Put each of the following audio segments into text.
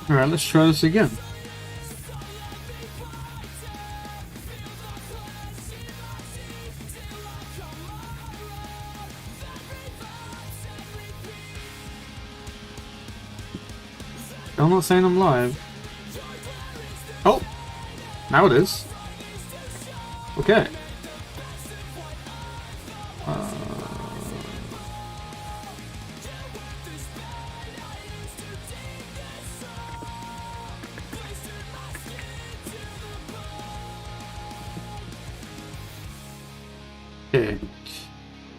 Alright, let's try this again. I'm not saying I'm live. Oh! Now it is. Okay. Okay.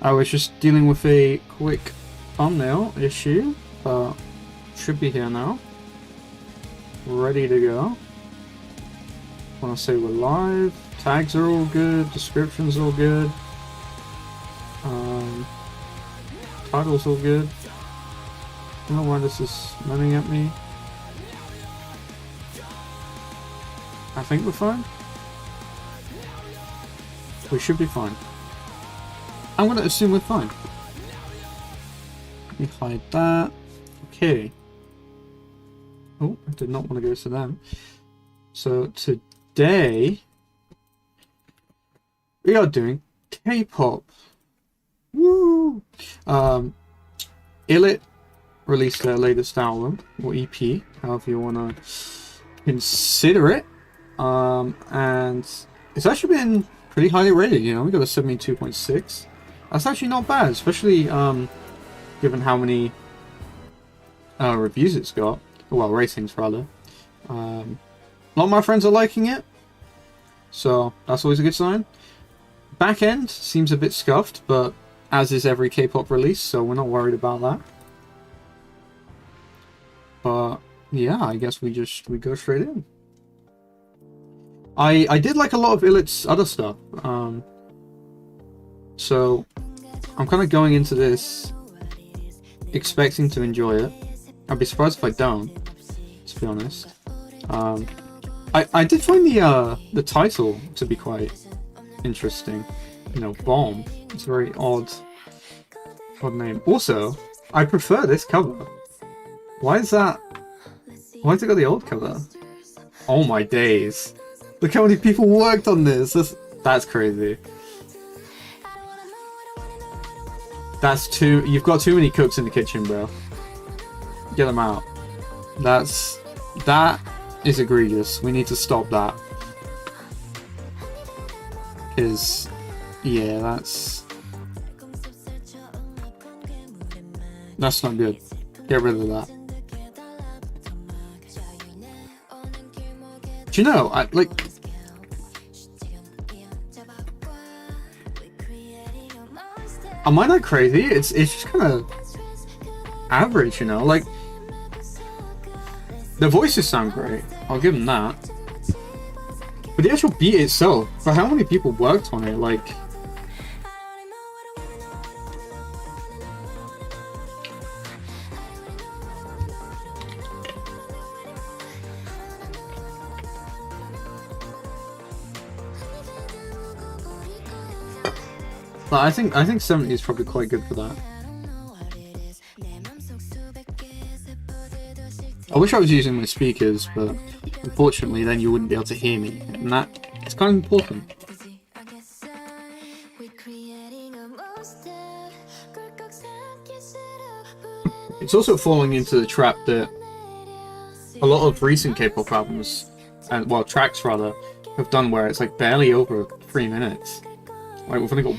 I was just dealing with a quick thumbnail issue, but should be here now. Ready to go. Want to say we're live. Tags are all good. Descriptions all good. Titles all good. I don't know why this is running at me. I think we're fine. We should be fine. I'm gonna assume we're fine. Let me hide that. Okay. Oh, I did not want to go to them. So today we are doing K-pop. Woo! ILLIT released their latest album, or EP, however you want to consider it. And it's actually been pretty highly rated, you know, we got a 72.6. That's actually not bad, especially given how many reviews it's got. Well, ratings rather. A lot of my friends are liking it, so that's always a good sign. Back end seems a bit scuffed, but as is every K-pop release, so we're not worried about that. But yeah, I guess we go straight in. I did like a lot of ILLIT's other stuff, so I'm kind of going into this expecting to enjoy it. I'd be surprised if I don't, to be honest. I did find the title to be quite interesting. You know, Bomb. It's a very odd name. Also, I prefer this cover. Why is that? Why has it got the old cover? Oh my days! Look how many people worked on this. That's crazy. That's too. You've got too many cooks in the kitchen, bro. Get them out. That is egregious. We need to stop that. Because, yeah, that's not good. Get rid of that. Do you know, am I not crazy? It's just kind of average, you know, like, the voices sound great, I'll give them that. But the actual beat itself, for how many people worked on it, like... I think 70 is probably quite good for that. I wish I was using my speakers, but unfortunately then you wouldn't be able to hear me, and that is kind of important. It's also falling into the trap that a lot of recent K-pop albums, and well, tracks rather, have done where it's like barely over 3 minutes. Like, we've only got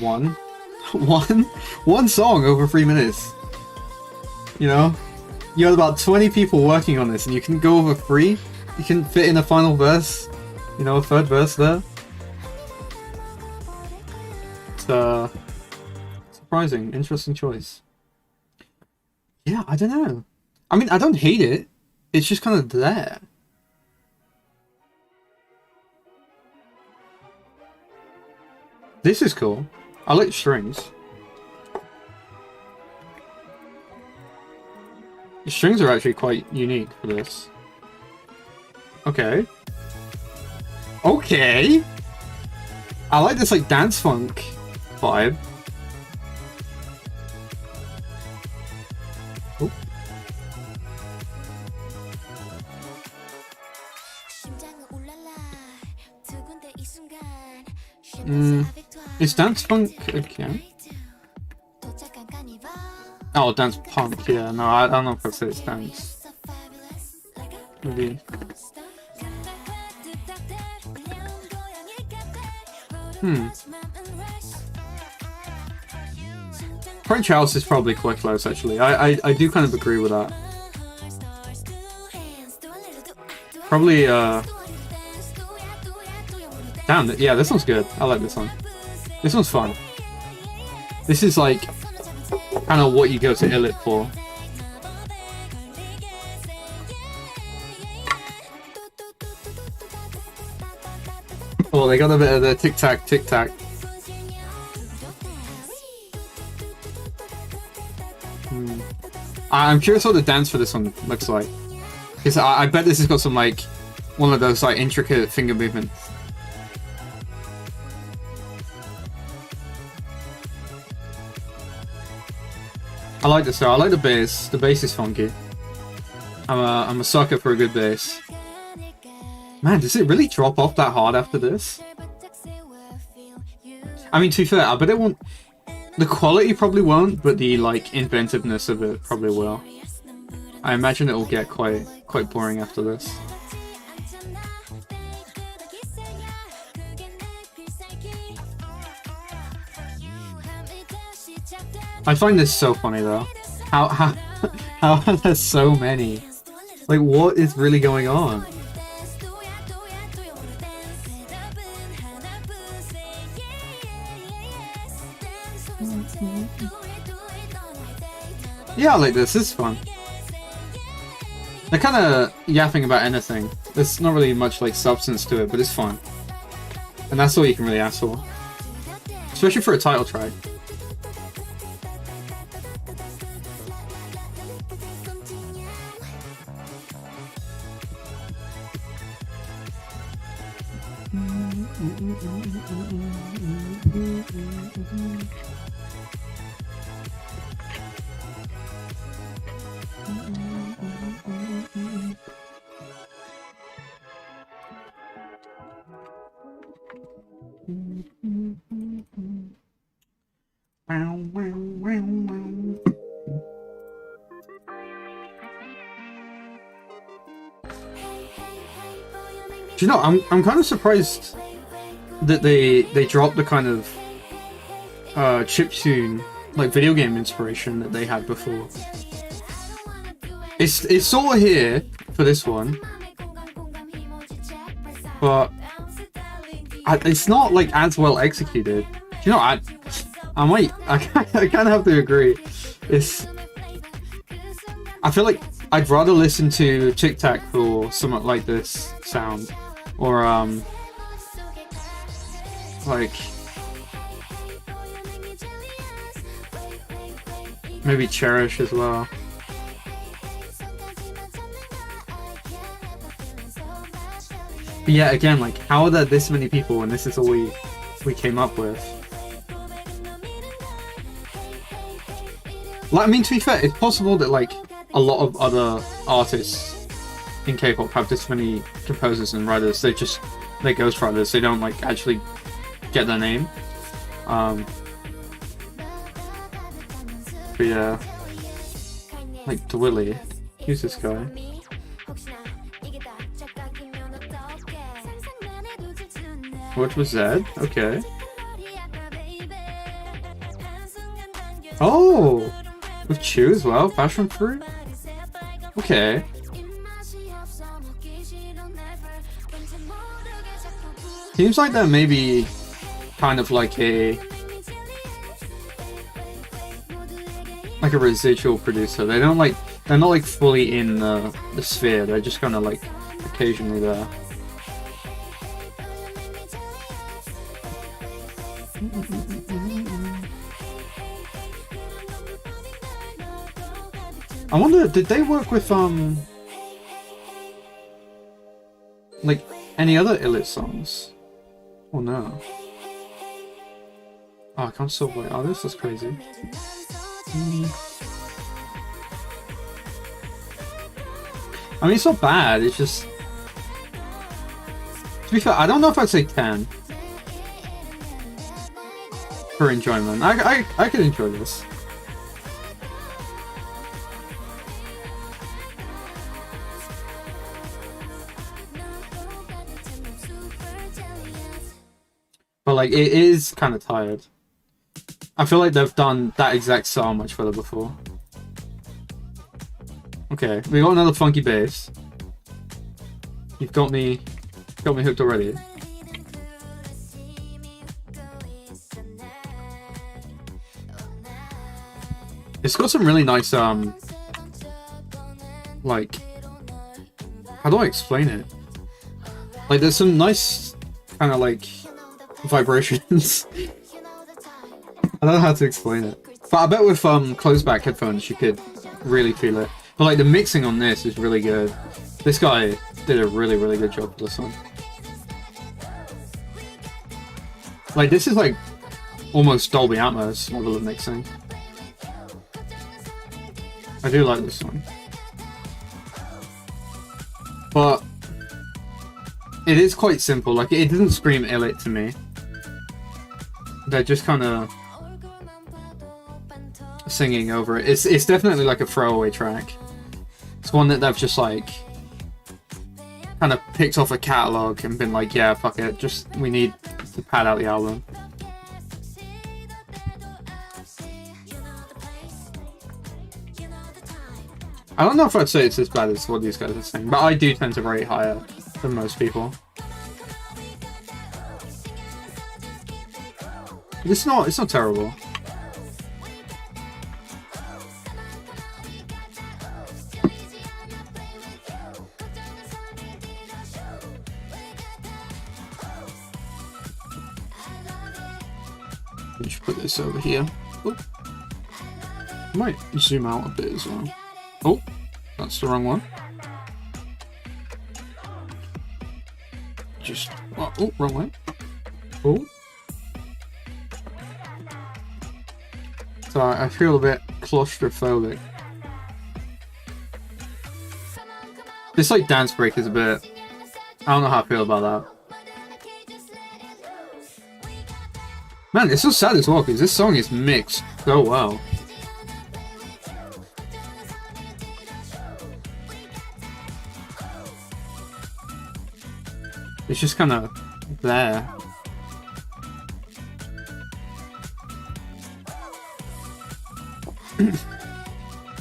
one song over 3 minutes. You know? You had about 20 people working on this, and you can go over 3? You can fit in a final verse? You know, a third verse there? It's, surprising. Interesting choice. Yeah, I don't know. I mean, I don't hate it. It's just kind of there. This is cool. I like strings. The strings are actually quite unique for this. Okay. Okay! I like this, like, dance funk vibe. Oh. Is dance funk again? Oh, dance punk, yeah. No, I don't know if I'd say it's dance. Maybe. French house is probably quite close, actually. I do kind of agree with that. Probably, damn, yeah, this one's good. I like this one. This one's fun. This is like, kind of what you go to ILLIT for. Oh, they got a bit of the tic-tac, tic-tac. I'm curious what the dance for this one looks like. Because I bet this has got some, like, one of those, like, intricate finger movements. I like this though. I like the bass. The bass is funky. I'm a sucker for a good bass. Man, does it really drop off that hard after this? I mean, to be fair, I bet it won't. The quality probably won't, but the like inventiveness of it probably will. I imagine it will get quite boring after this. I find this so funny though. How are there so many? Like, what is really going on? Yeah, I like this. This is fun. They're kind of yapping about anything. There's not really much like substance to it, but it's fun. And that's all you can really ask for. Especially for a title track. Do you know, I'm kind of surprised that they dropped the kind of chiptune, like video game inspiration that they had before. It's sort of here for this one, but it's not like as well executed. Do you know, I kind of have to agree. I feel like I'd rather listen to Tic Tac for something like this sound, or like maybe Cherish as well. But yeah, again, like, how are there this many people and this is all we came up with? Like, I mean, to be fair, it's possible that like a lot of other artists in K-pop have this many composers and writers. They're ghost writers. They don't like actually get their name. But yeah, like Willy, who's this guy? What was that? Okay. Oh, with Chew as well, Passion Fruit. Okay. Seems like that may be kind of like a residual producer. They're not like fully in the sphere. They're just kind of like occasionally there. I wonder, did they work with like any other ILLIT songs? Or no? Oh, I can't stop like, oh, this is crazy. I mean, it's not bad, it's just... To be fair, I don't know if I'd say 10. for enjoyment. I could enjoy this. But like, it is kind of tired. I feel like they've done that exact so much further before. Okay, we got another funky bass. You've got me hooked already. It's got some really nice like, how do I explain it? Like, there's some nice kind of like vibrations. I don't know how to explain it, but I bet with closed back headphones you could really feel it. But like, the mixing on this is really good. This guy did a really good job for this one. Like, this is like almost Dolby Atmos level of mixing. I do like this one, but it is quite simple. Like, it doesn't scream ILLIT to me. They're just kind of singing over it. It's definitely like a throwaway track. It's one that they've just like kind of picked off a catalog and been like, yeah, fuck it, just we need to pad out the album. I don't know if I'd say it's as bad as what these guys are saying, but I do tend to rate higher than most people. It's not terrible. Just put this over here. Oop. Might zoom out a bit as well. Oh, that's the wrong one. Just, oh, wrong way. Oh. So I feel a bit claustrophobic. This like dance break is a bit, I don't know how I feel about that. Man, it's so sad as well because this song is mixed so well. It's just kind of there.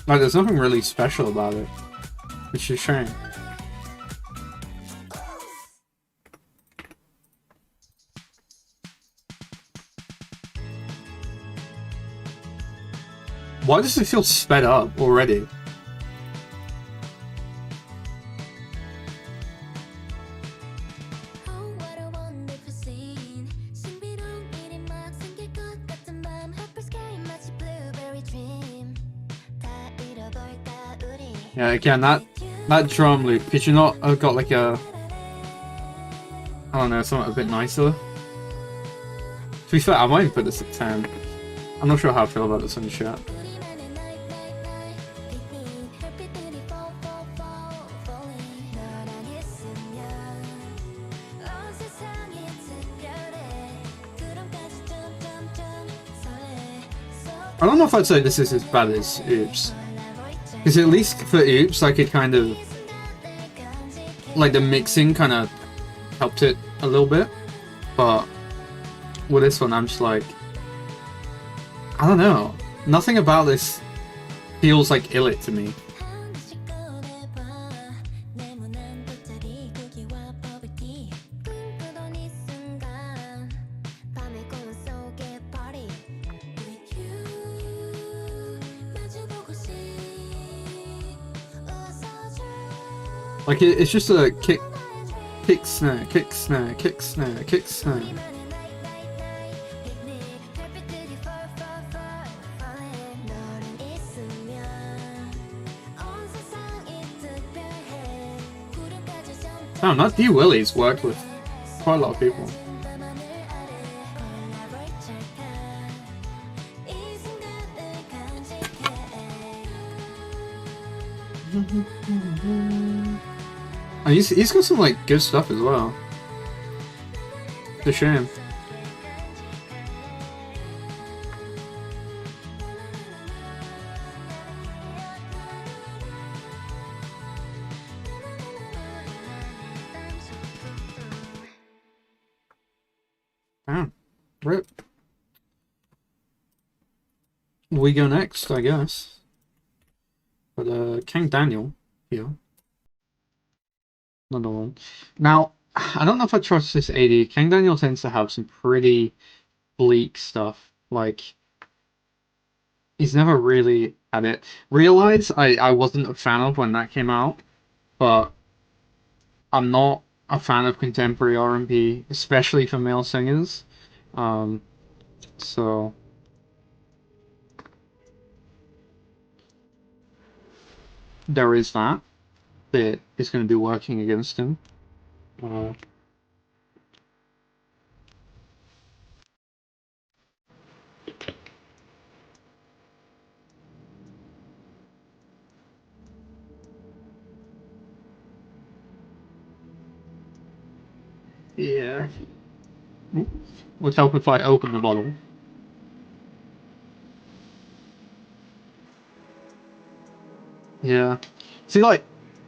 Like, there's nothing really special about it, which is a shame. Why does it feel sped up already? Yeah, again, that drum loop, could you not have got like a, I don't know, something a bit nicer? To be fair, I might even put this at 10. I'm not sure how I feel about this in the chat. I don't know if I'd say this is as bad as Oops. Because at least for Oops, I could kind of, like, the mixing kind of helped it a little bit. But with this one, I'm just like, I don't know. Nothing about this feels like ILLIT to me. Like, it's just a kick snare, kick snare, kick snare, kick snare. Oh, not D Willie's worked with quite a lot of people. Oh, he's got some like good stuff as well. It's a shame. Damn. Rip. We go next, I guess. But Kang Daniel here. Another one. Now, I don't know if I trust this AD. Kang Daniel tends to have some pretty bleak stuff. Like, he's never really had it. Realize I wasn't a fan of when that came out, but I'm not a fan of contemporary R&B, especially for male singers. So there is that is going to be working against him. Yeah. Would help if I open the bottle. Yeah. See, like,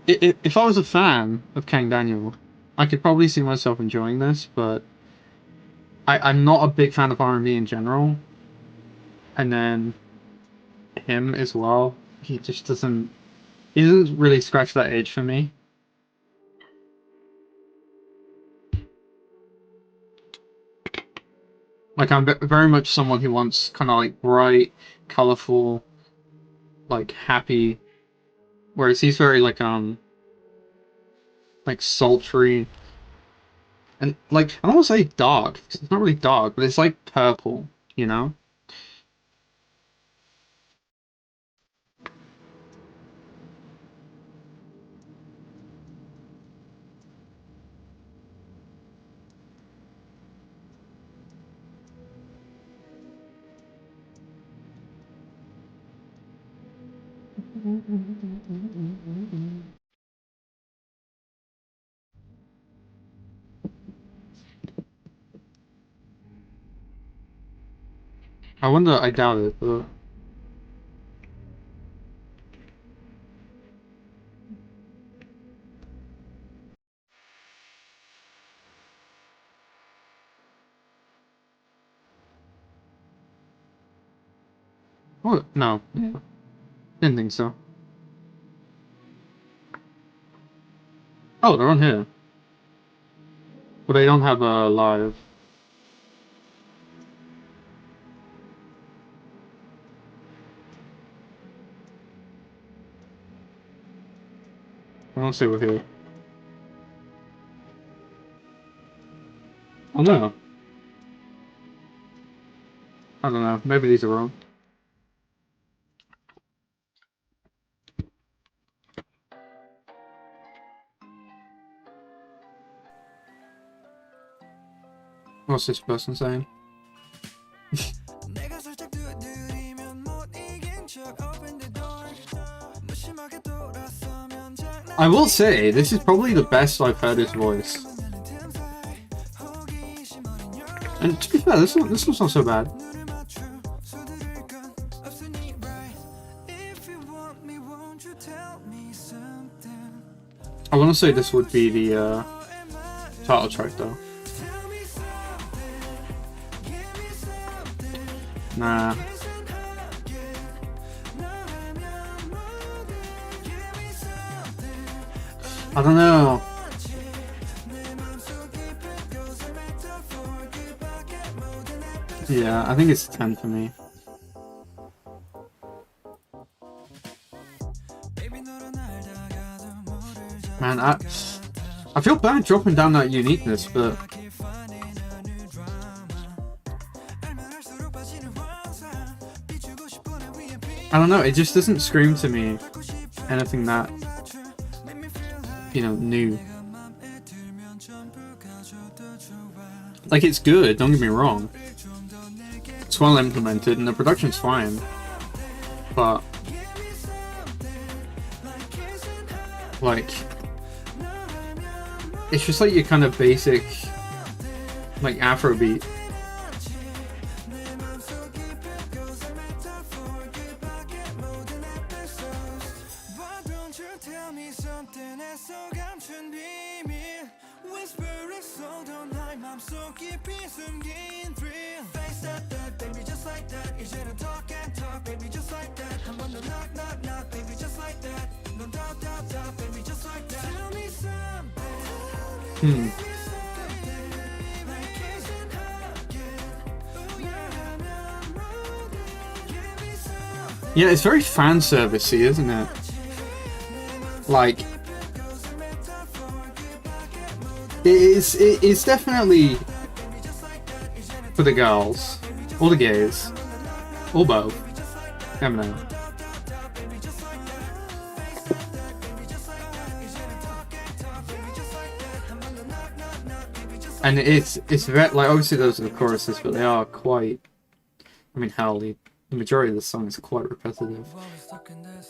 if I was a fan of Kang Daniel, I could probably see myself enjoying this, but I'm not a big fan of R&B in general. And then him as well. He just doesn't. He doesn't really scratch that itch for me. Like, I'm very much someone who wants kind of like bright, colorful, like happy. Whereas he's very like sultry and like I don't want to say dark. 'Cause it's not really dark, but it's like purple, you know. I wonder. I doubt it, but oh no, yeah, didn't think so. Oh, they're on here, but they don't have a live. I don't say we're here. Oh no, I don't know. Maybe these are wrong. What's this person saying? I will say, this is probably the best I've heard his voice. And to be fair, this one's not so bad. I want to say this would be the title track though. Nah. I don't know. Yeah, I think it's 10 for me. Man, I feel bad dropping down that uniqueness, but I don't know, it just doesn't scream to me anything that, you know, new. Like, it's good, don't get me wrong. It's well implemented and the production's fine. But like, it's just like your kind of basic like Afrobeat. Yeah, it's very fan servicey, isn't it? Like, it's definitely for the girls, or the gays, or both. Never know. And it's very, like, obviously those are the choruses, but they are quite, I mean, hell, the majority of the song is quite repetitive.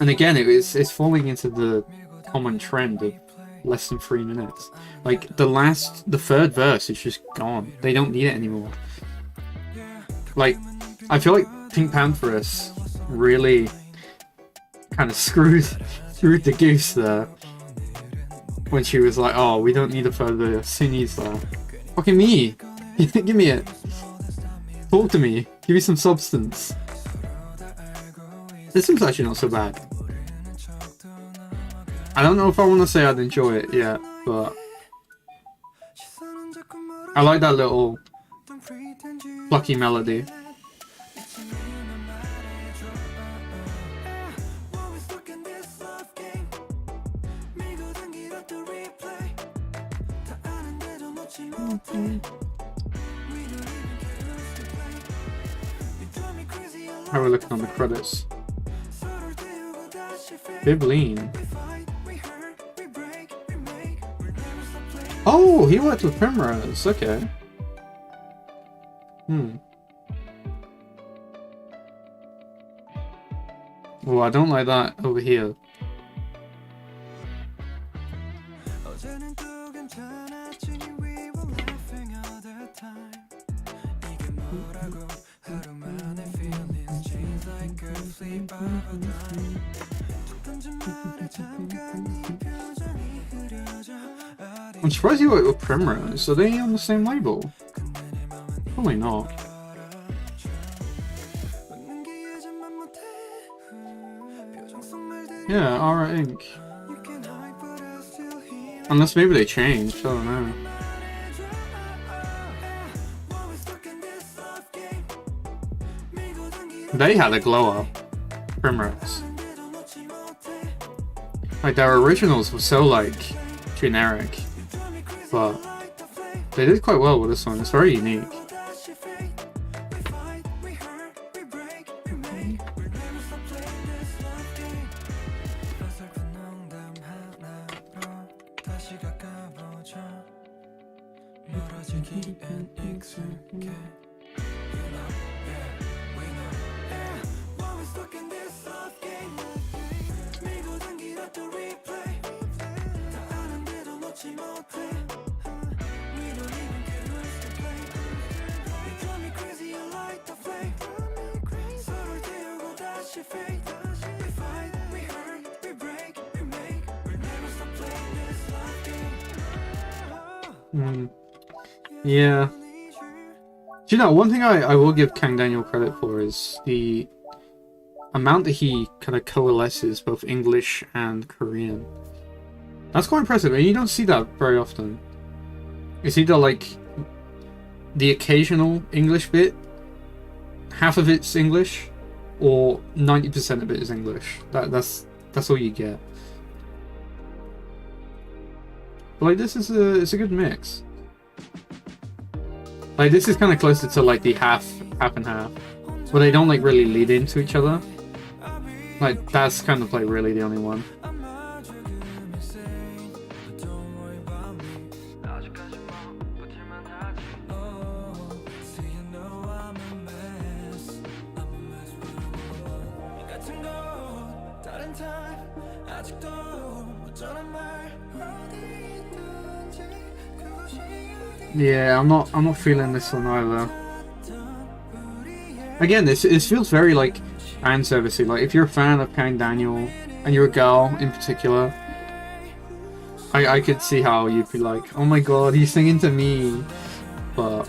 And again, it's falling into the common trend of less than 3 minutes. Like, the third verse is just gone. They don't need it anymore. Like, I feel like Pink Pantheress really kind of screwed the goose there. When she was like, oh, we don't need a further verse. Who needs that? Fucking me! Give me it! Talk to me! Give me some substance! This seems actually not so bad. I don't know if I want to say I'd enjoy it yet, but I like that little plucky melody. How are we looking on the credits? Bibline. Oh, he worked with Primrose. Okay. Oh, I don't like that over here. I'm surprised you worked with Primrose. Are they on the same label? Probably not. Yeah, Aura Inc. Unless maybe they changed, I don't know. They had a glow up. Primrose. Like, their originals were so, like, generic. But they did quite well with this one. It's very unique. Yeah. Do you know, one thing I will give Kang Daniel credit for is the amount that he kind of coalesces both English and Korean. That's quite impressive, and you don't see that very often. It's either like the occasional English bit, half of it's English, or 90% of it is English. That's all you get. But like, this is it's a good mix. Like, this is kind of closer to like the half and half, where they don't like really lead into each other. Like, that's kind of like really the only one. Yeah, I'm not feeling this one either. Again, this feels very like fan servicey. Like, if you're a fan of Kang Daniel, and you're a girl in particular, I could see how you'd be like, oh my god, he's singing to me. But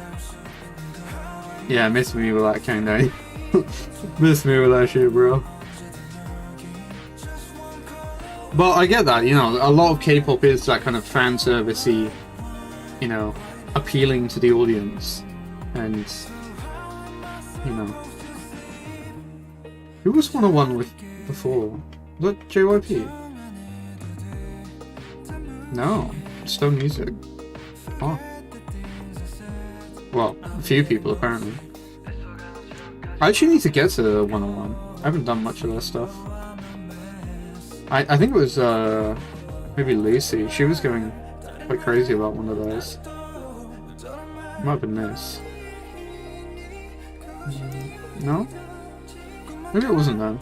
yeah, miss me with that Kang Daniel. Miss me with that shit, bro. But I get that, you know, a lot of K-pop is that kind of fan servicey, you know, appealing to the audience, and you know, who was 101 with before? Was that JYP? No, Stone Music. Oh. Well, a few people apparently. I actually need to get to 101. I haven't done much of their stuff. I think it was maybe Lucy. She was going quite crazy about one of those. Might have been this. No? Maybe it wasn't them.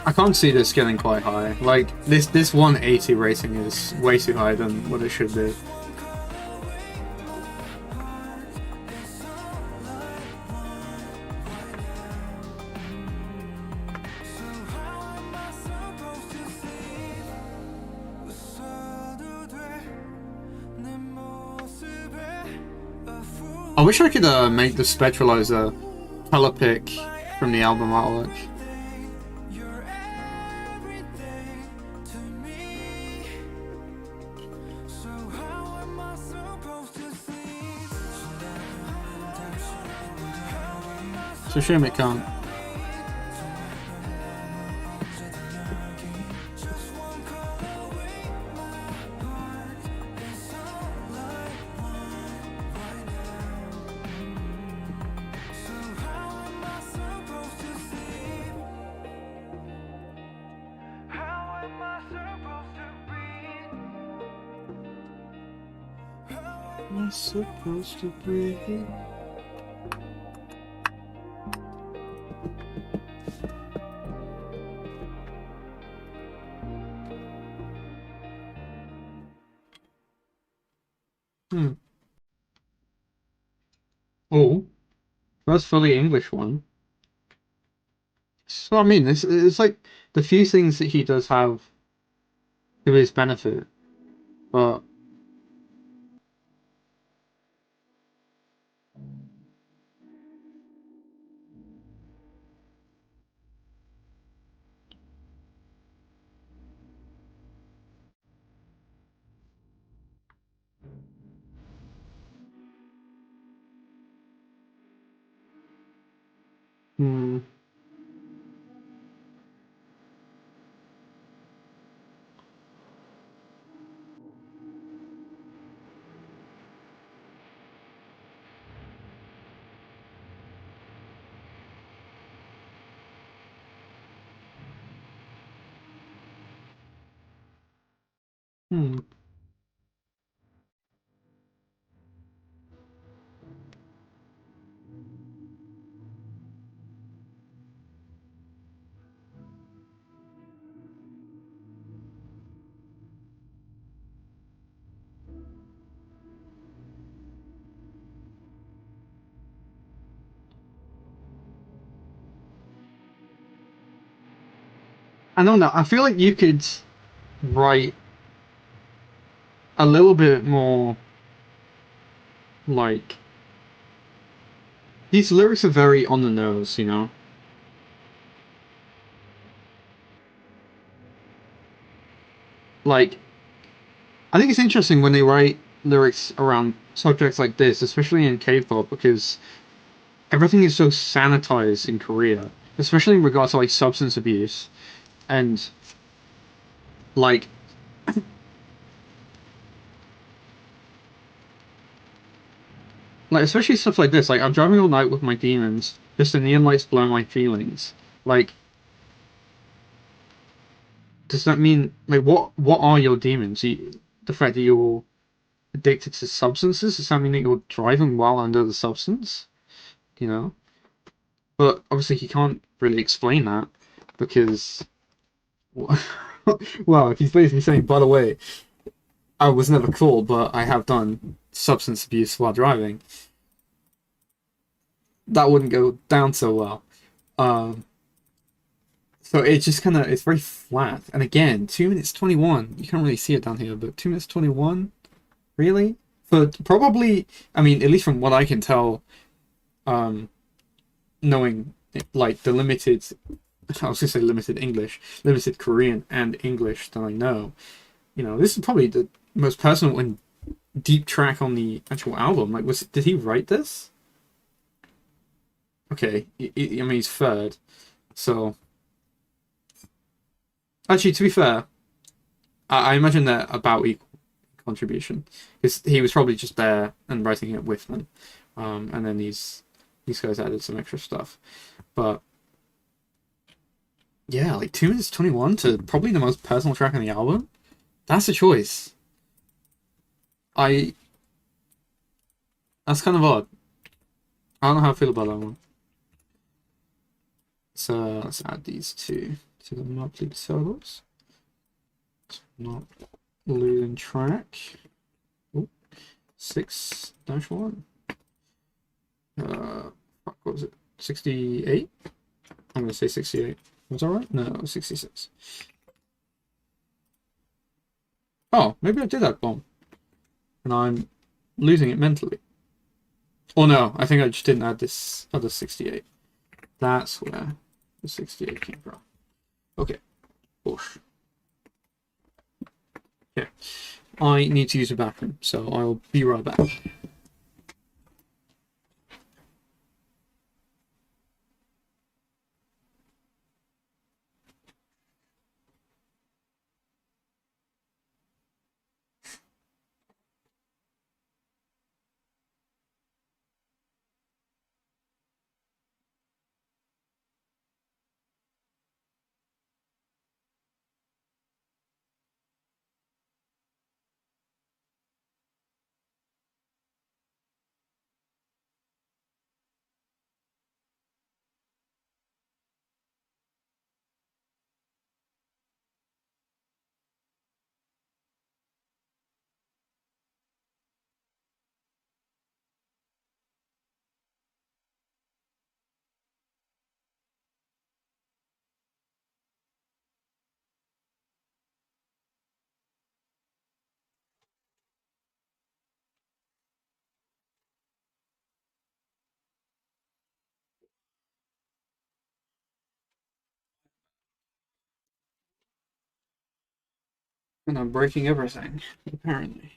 I can't see this getting quite high. Like, this 180 rating is way too high than what it should be. I wish I could make the Spectralizer color pick from the album artwork. It's a shame it can't. I'm supposed to breathe. Oh, first fully English one. So I mean, it's like the few things that he does have to his benefit, but hmm. Hmm. I don't know. I feel like you could write a little bit more, like, these lyrics are very on the nose, you know? Like, I think it's interesting when they write lyrics around subjects like this, especially in K-pop, because everything is so sanitized in Korea, especially in regards to like substance abuse and like especially stuff like this. Like I'm driving all night with my demons, just the neon lights blur my feelings. Like, does that mean like what are your demons? The fact that you're addicted to substances, does that mean that you're driving while under the substance? You know? But obviously he can't really explain that because Well, if he's basically saying, by the way, I was never caught, but I have done substance abuse while driving, that wouldn't go down so well. Um, so it's just kind of, it's very flat. And again, 2 minutes 21. You can't really see it down here, but 2 minutes 21, really? For probably, I mean, at least from what I can tell, um, knowing like the limited, I was gonna say limited English, limited Korean and English that I know. You know, this is probably the most personal and deep track on the actual album. Like, did he write this? Okay, I mean he's third, so actually to be fair, I imagine they're about equal contribution because he was probably just there and writing it with them, and then these guys added some extra stuff, but yeah, like 2 minutes 21 to probably the most personal track on the album. That's a choice. I That's kind of odd. I don't know how I feel about that one. So let's add these two to the monthly totals. Not losing track. Ooh, 6-1. What was it? 68? I'm gonna say 68. Was that right? No, 66. Oh, maybe I did that bomb. And I'm losing it mentally. Oh no, I think I just didn't add this other 68. That's where the 68 came from. Okay. Bush. Okay. I need to use the bathroom, so I'll be right back. And I'm breaking everything, apparently.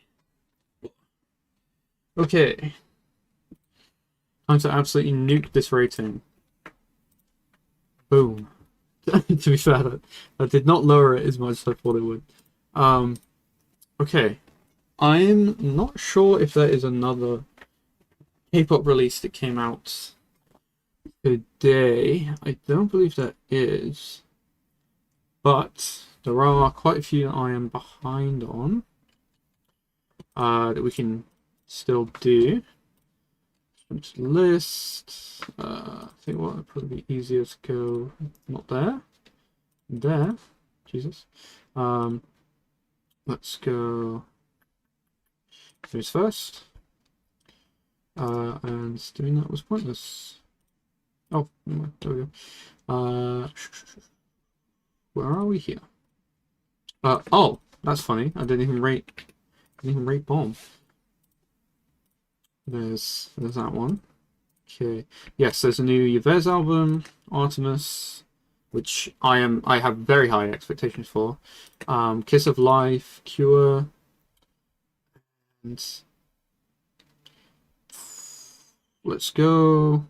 Okay. Time to absolutely nuke this rating. Boom. To be fair, that did not lower it as much as I thought it would. Okay. I'm not sure if there is another K-pop release that came out today. I don't believe there is. But there are quite a few that I am behind on. That we can still do. List. I think what would probably be easier to go not there. There. Jesus. Let's go who's first. And doing that was pointless. Oh, there we go. Where are we here? Oh, that's funny. I didn't even rate bomb. There's that one. Okay. Yes, there's a new Yves album, ARTMS, which I have very high expectations for. Kiss of Life, QWER, and let's go.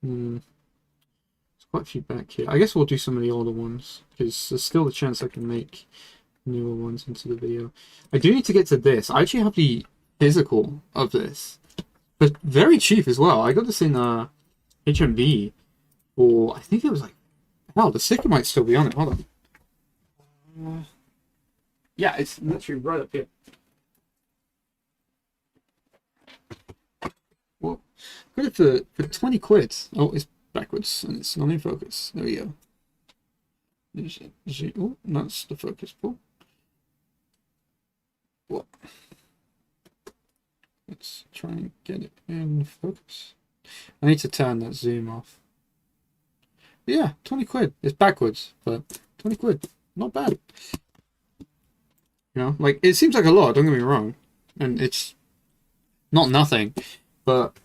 There's quite a few back here. I guess we'll do some of the older ones because there's still a chance I can make newer ones into the video. I do need to get to this. I actually have the physical of this, but very cheap as well. I got this in HMV for, I think it was like, hell, the sticker might still be on it. Hold on. Yeah, it's literally right up here. Well, got it for 20 quid. Oh, it's backwards and it's not in focus. There we go. Oh, that's the focus pull. What? Let's try and get it in focus. I need to turn that zoom off. But yeah, 20 quid. It's backwards, but 20 quid. Not bad. You know, like, it seems like a lot, don't get me wrong. And it's not nothing, but,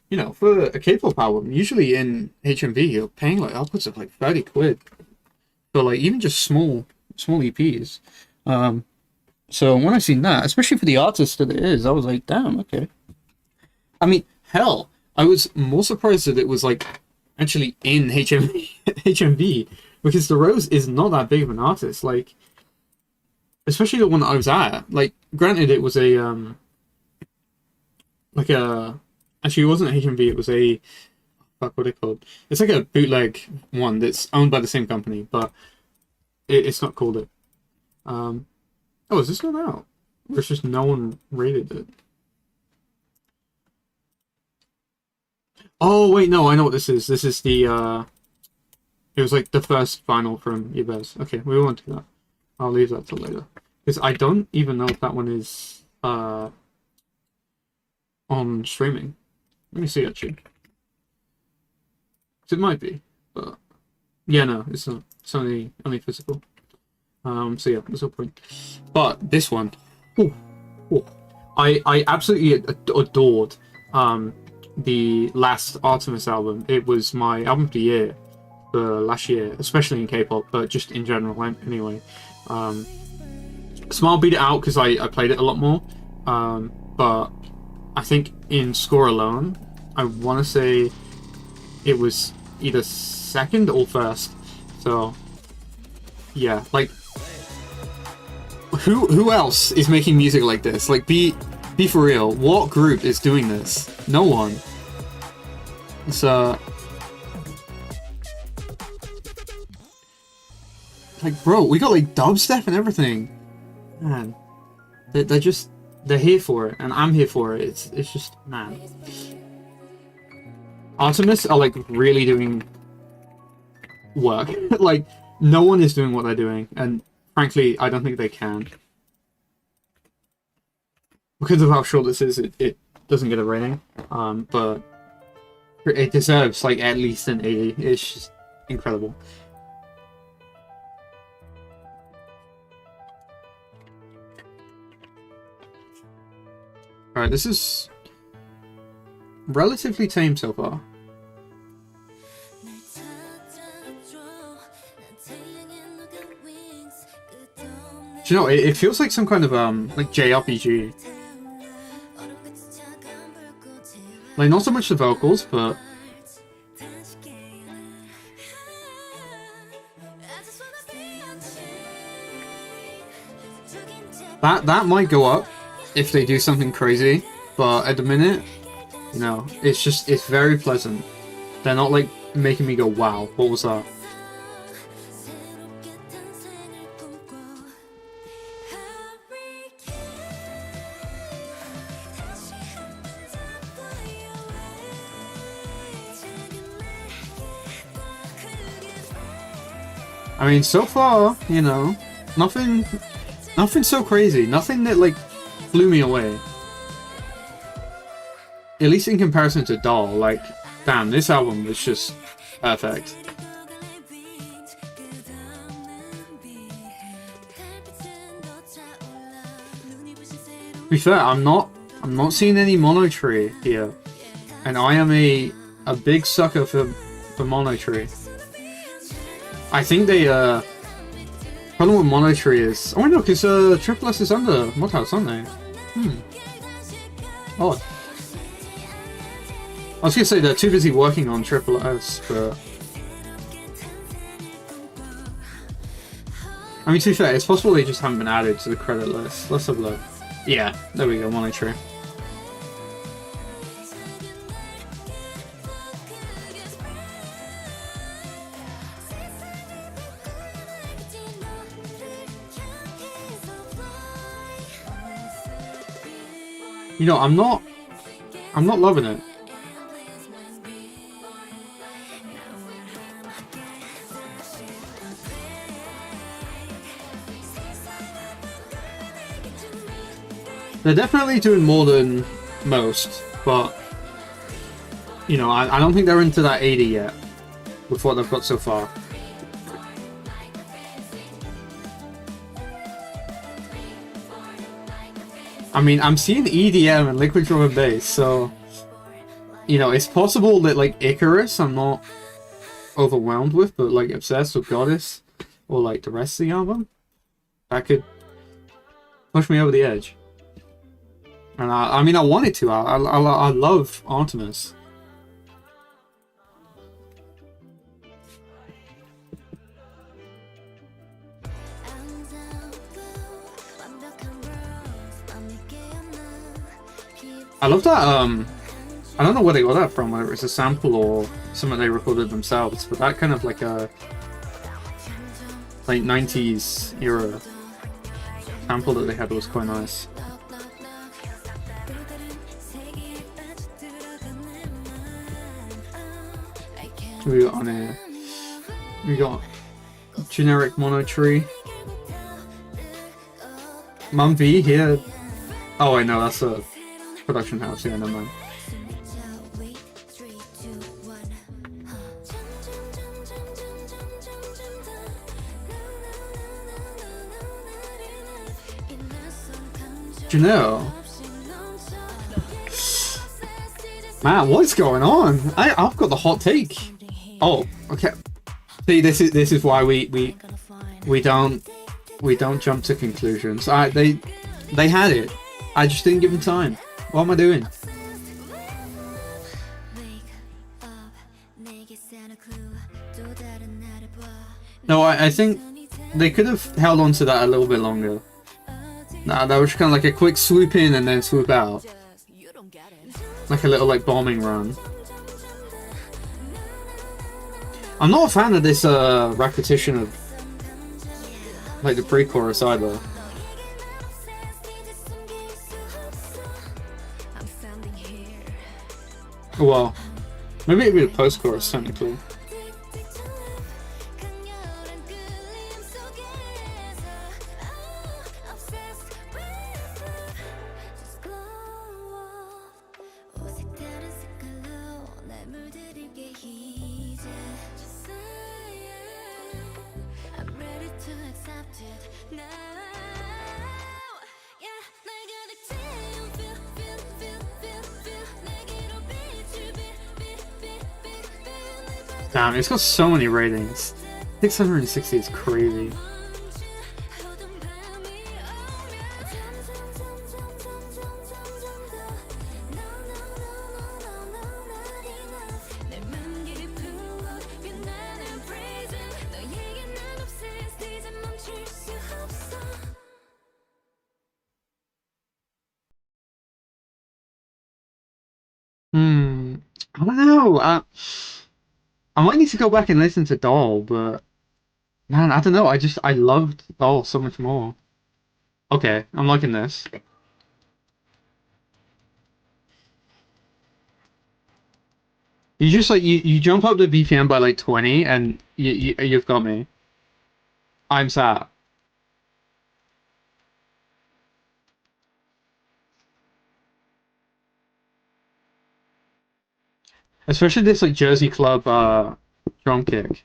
you know, for a K-pop album, usually in HMV, you're paying like upwards of like 30 quid for like even just small EPs. So when I seen that, especially for the artist that it is, I was like, damn, okay. I mean, hell, I was more surprised that it was like actually in HMV, because the Rose is not that big of an artist. Like, especially the one that I was at. Like, granted, it was a actually, it wasn't a HMV. It was a, fuck, what are they called? It's like a bootleg one that's owned by the same company, but it's not called it. Oh, is this not out? Or it's just no one rated it? Oh, wait, no, I know what this is. This is the, it was like the first final from Yves. Okay, we won't do that. I'll leave that till later. Because I don't even know if that one is, on streaming. Let me see, actually. It might be, but... Yeah, no, it's not. It's only physical. So yeah, that's the point. But this one, I absolutely adored the last ARTMS album. It was my album of the year for last year, especially in K-pop, but just in general anyway. Smile beat it out because I played it a lot more, but I think in score alone, I want to say it was either second or first. So yeah, like, who else is making music like this? Like, be for real. What group is doing this? No one. So, like, bro, we got like dubstep and everything. Man, they're here for it, and I'm here for it. It's just, man. ARTMS are like really doing work. Like, no one is doing what they're doing, and frankly, I don't think they can. Because of how short this is, it doesn't get a rating. But it deserves like at least an 80. It's just incredible. Alright, this is relatively tame so far. Do you know, it feels like some kind of like JRPG. Like, not so much the vocals, but that might go up if they do something crazy, but at the minute, you know, it's very pleasant. They're not like making me go, wow, what was that? I mean, so far, you know, nothing so crazy. Nothing that, like, blew me away. At least in comparison to Doll, like, damn, this album was just perfect. To be fair, I'm not seeing any Monotree here. And I am a big sucker for Monotree. I think they, problem with Monotree is... Oh, no, because Triple S is under Modhouse, aren't they? Odd. I was going to say they're too busy working on Triple S, but... I mean, to be fair, it's possible they just haven't been added to the credit list. Let's have a look. Yeah, there we go, Monotree. You know, I'm not loving it. They're definitely doing more than most, but you know, I don't think they're into that 80 yet with what they've got so far. I mean, I'm seeing EDM and liquid drum and bass, so you know, it's possible that like Icarus I'm not overwhelmed with, but like Obsessed or Goddess or like the rest of the album, that could push me over the edge. And I mean, I wanted to. I love ARTMS. I love that. I don't know where they got that from, whether it's a sample or something they recorded themselves, but that kind of like a like 90s era sample that they had was quite nice. What we got on here? We got generic mono tree. Mum V here. Oh, I know, that's a production house. Yeah, never mind. Janelle. Man, what's going on? I've got the hot take. Oh, okay. See, this is why we don't jump to conclusions. They had it. I just didn't give them time. What am I doing? No, I think they could have held on to that a little bit longer. Nah, that was kind of like a quick swoop in and then swoop out. Like a little like bombing run. I'm not a fan of this repetition of like the pre-chorus either. Well, maybe it'd be the post-chorus technically. Damn, it's got so many ratings. 660 is crazy. I don't know. I might need to go back and listen to Doll, but man, I don't know. I loved Doll so much more. Okay, I'm liking this. You just like you jump up the BPM by like 20, and you've got me. I'm sad. Especially this like Jersey Club drum kick.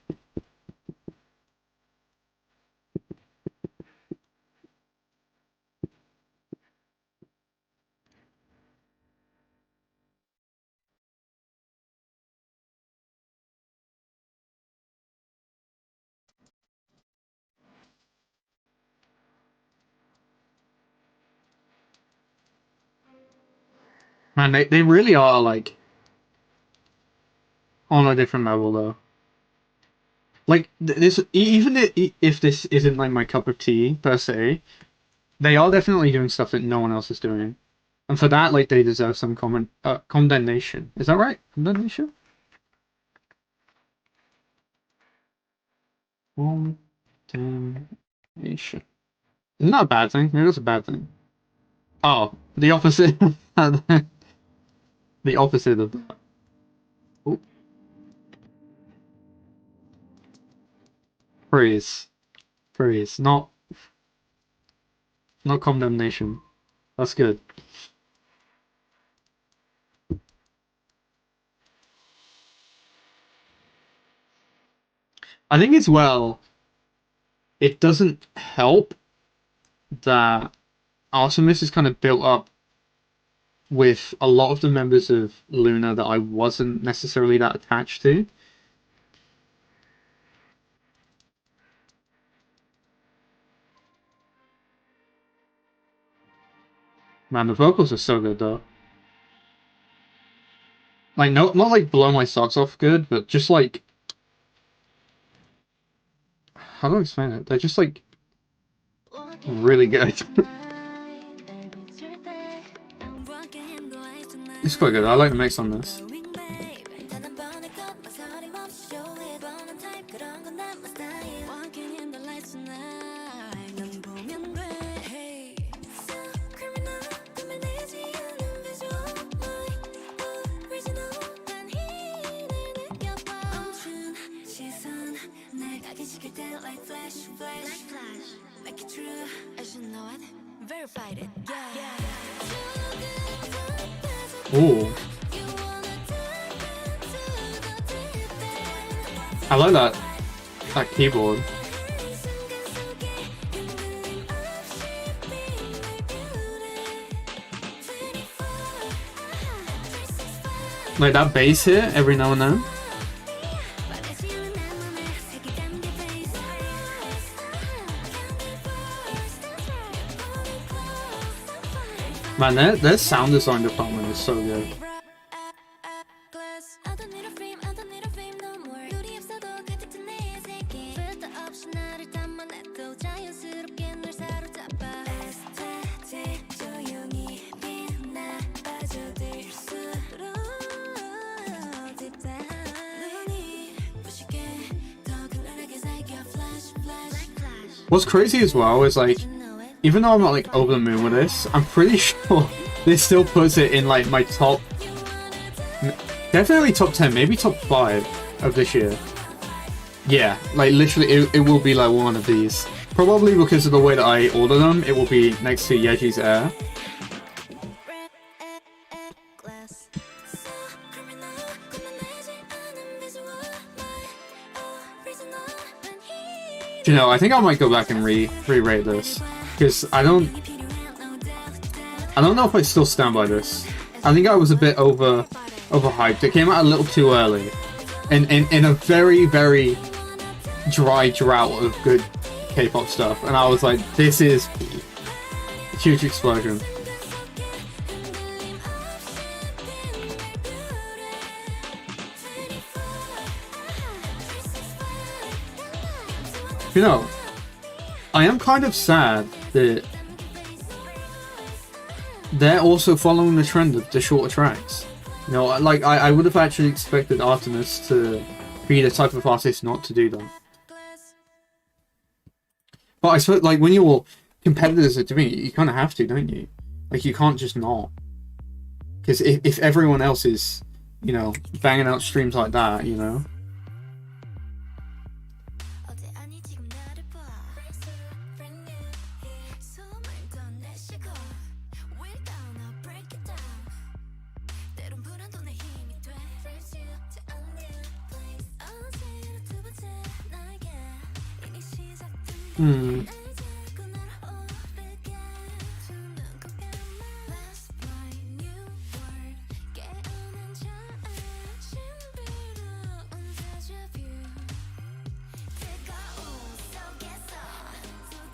Man, they really are like on a different level though. Like this, even if this isn't like my cup of tea per se, they are definitely doing stuff that no one else is doing, and for that, like they deserve some condemnation. Is that right? Condemnation. Condemnation. Isn't that a bad thing? Maybe that's a bad thing. Oh, the opposite. The opposite of that. Oh, praise, praise, not condemnation. That's good. I think as well, it doesn't help that ARTMS is kind of built up with a lot of the members of Luna that I wasn't necessarily that attached to. Man, the vocals are so good though. Like, not like blow my socks off good, but just like, how do I explain it? They're just like really good. It's quite good. I like the mix on this. Ooh. I like that keyboard. Like that bass hit every now and then. Man, their sound design department is so good. What's crazy as well is like, even though I'm not like over the moon with this, I'm pretty sure this still puts it in like my top, definitely top 10, maybe top 5 of this year. Yeah, like literally it will be like one of these. Probably because of the way that I order them, it will be next to Yeji's Air. You know, I think I might go back and re-rate this, because I don't know if I still stand by this. I think I was a bit overhyped. It came out a little too early, and in a very, very dry drought of good K-pop stuff, and I was like, this is a huge explosion. You know, I am kind of sad that they're also following the trend of the shorter tracks. You know, like I would have actually expected ARTMS to be the type of artist not to do that. But I suppose, like, when you're competitors are doing it, you kind of have to, don't you? Like, you can't just not. Because if everyone else is, you know, banging out streams like that, you know.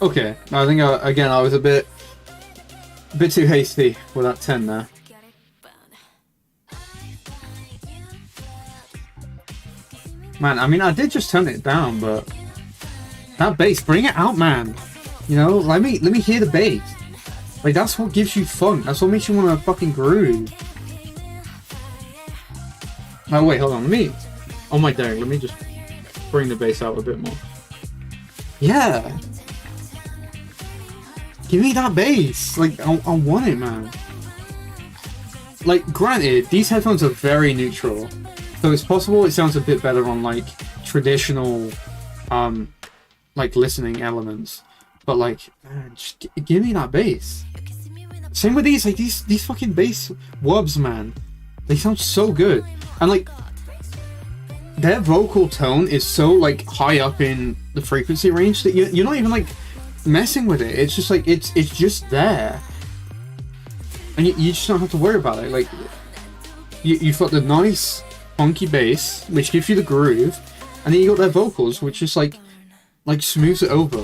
Okay, I think again I was a bit too hasty with that 10 there. Man, I mean, I did just turn it down, but that bass, bring it out, man. You know, let me hear the bass. Like, that's what gives you fun. That's what makes you want to fucking groove. Oh wait, hold on. On my deck, let me just bring the bass out a bit more. Yeah. Give me that bass. Like, I want it, man. Like, granted, these headphones are very neutral, so it's possible it sounds a bit better on like traditional, like listening elements. But like, man, just give me that bass. Same with these, like these fucking bass wubs, man. They sound so good. And like their vocal tone is so like high up in the frequency range that you're not even like messing with it. It's just like it's just there. And you just don't have to worry about it. Like you've got the nice funky bass, which gives you the groove, and then you got their vocals, which just like smooths it over.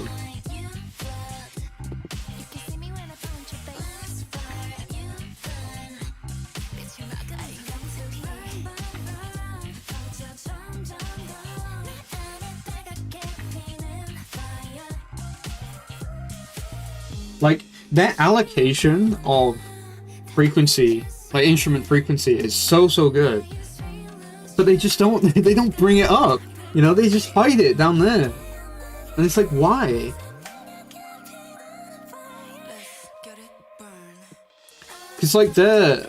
Like their allocation of frequency, like instrument frequency, is so good, but they just don't they don't bring it up, you know. They just hide it down there, and it's like, why? Because like their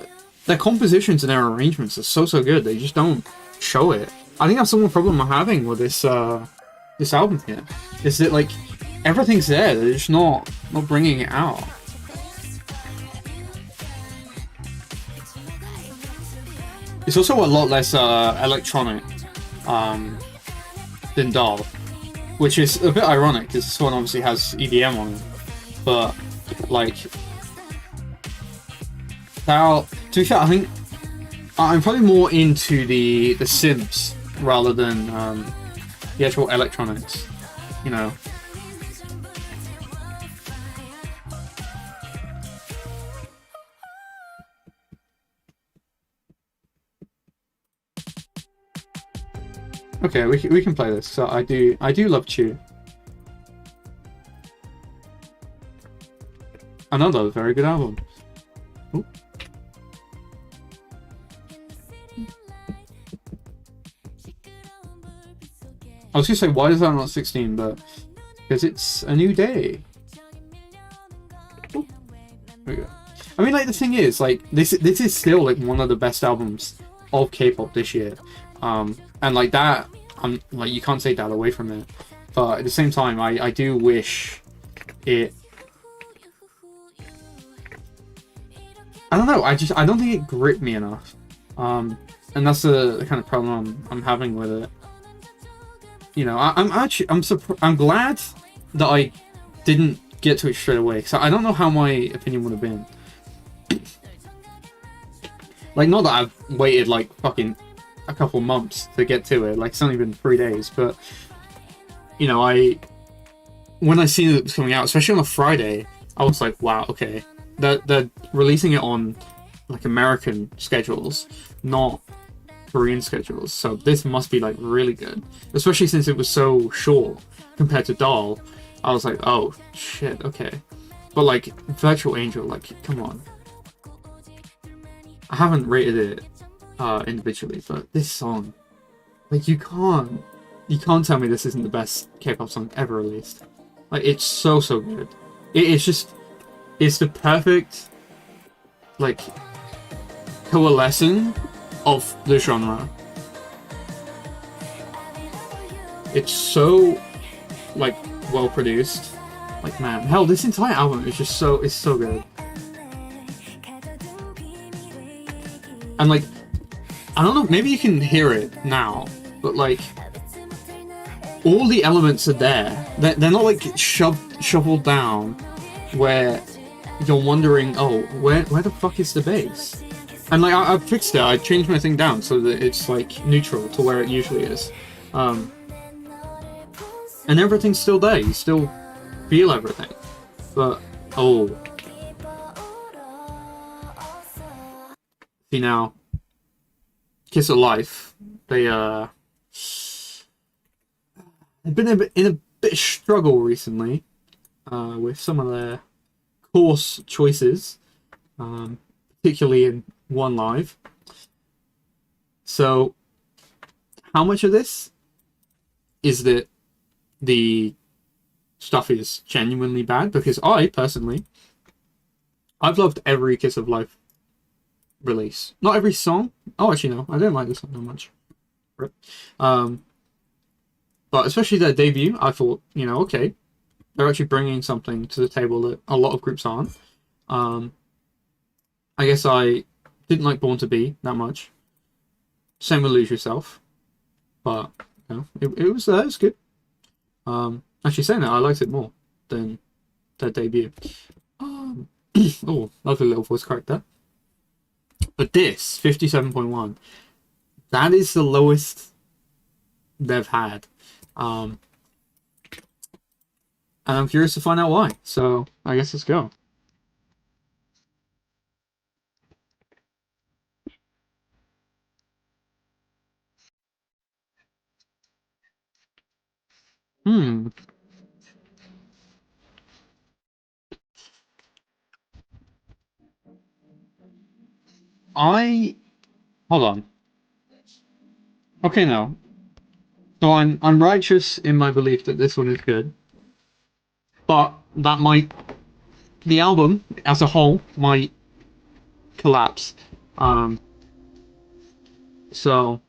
compositions and their arrangements are so good, they just don't show it. I think that's the one problem I'm having with this this album here, is that like everything's there, they're just not bringing it out. It's also a lot less electronic than Doll, which is a bit ironic because this one obviously has EDM on it. But like, now to be fair, I think I'm probably more into the synths rather than the actual electronics, you know. Okay, we can play this. So I do love Chew. Another very good album. Ooh. I was gonna say, why is that not 16? But because it's a new day. Ooh. There we go. I mean, like, the thing is, like, this is still like one of the best albums of K-pop this year. And like that, I'm like, you can't take that away from it. But at the same time, I do wish it. I don't know. I don't think it gripped me enough. And that's the kind of problem I'm having with it. You know, I'm glad that I didn't get to it straight away, because I don't know how my opinion would have been. Like, not that I've waited like fucking a couple months to get to it, like it's only been 3 days, but you know, when I seen it was coming out, especially on a Friday, I was like, wow, okay, they're releasing it on like American schedules, not Korean schedules, so this must be like really good, especially since it was so short compared to Doll. I was like, oh shit, okay. But like Virtual Angel, like, come on. I haven't rated it individually, but this song, like, you can't tell me this isn't the best K-pop song ever released. Like, it's so good. It's the perfect like coalescing of the genre. It's so like well produced. Like, man, hell, this entire album is just so good. And like, I don't know, maybe you can hear it now, but like, all the elements are there. They're not like shoveled down where you're wondering, oh, where the fuck is the bass? And like, I've fixed it. I changed my thing down so that it's like neutral to where it usually is. And everything's still there. You still feel everything. But, oh. See now, Kiss of Life, they've been in a bit of struggle recently with some of their course choices, particularly in One Live. So, how much of this is that the stuff is genuinely bad? Because I, personally, I've loved every Kiss of Life release. Not every song. Oh, actually, no. I don't like this song that much. But especially their debut, I thought, you know, okay, they're actually bringing something to the table that a lot of groups aren't. I guess I didn't like Born to Be that much. Same with Lose Yourself, but you know, it was good. Actually, saying that, I liked it more than their debut. Oh, lovely little voice crack there. But this 57.1, that is the lowest they've had, and I'm curious to find out why. So I guess let's go. I hold on. Okay, now. So I'm righteous in my belief that this one is good, but that might the album as a whole might collapse. Um, so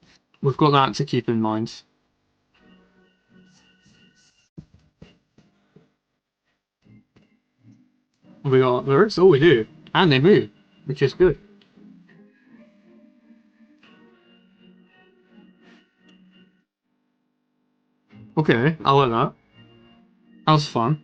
we've got that to keep in mind. We got lyrics. Oh, we do, and they move, which is good. Okay, I like that. That was fun.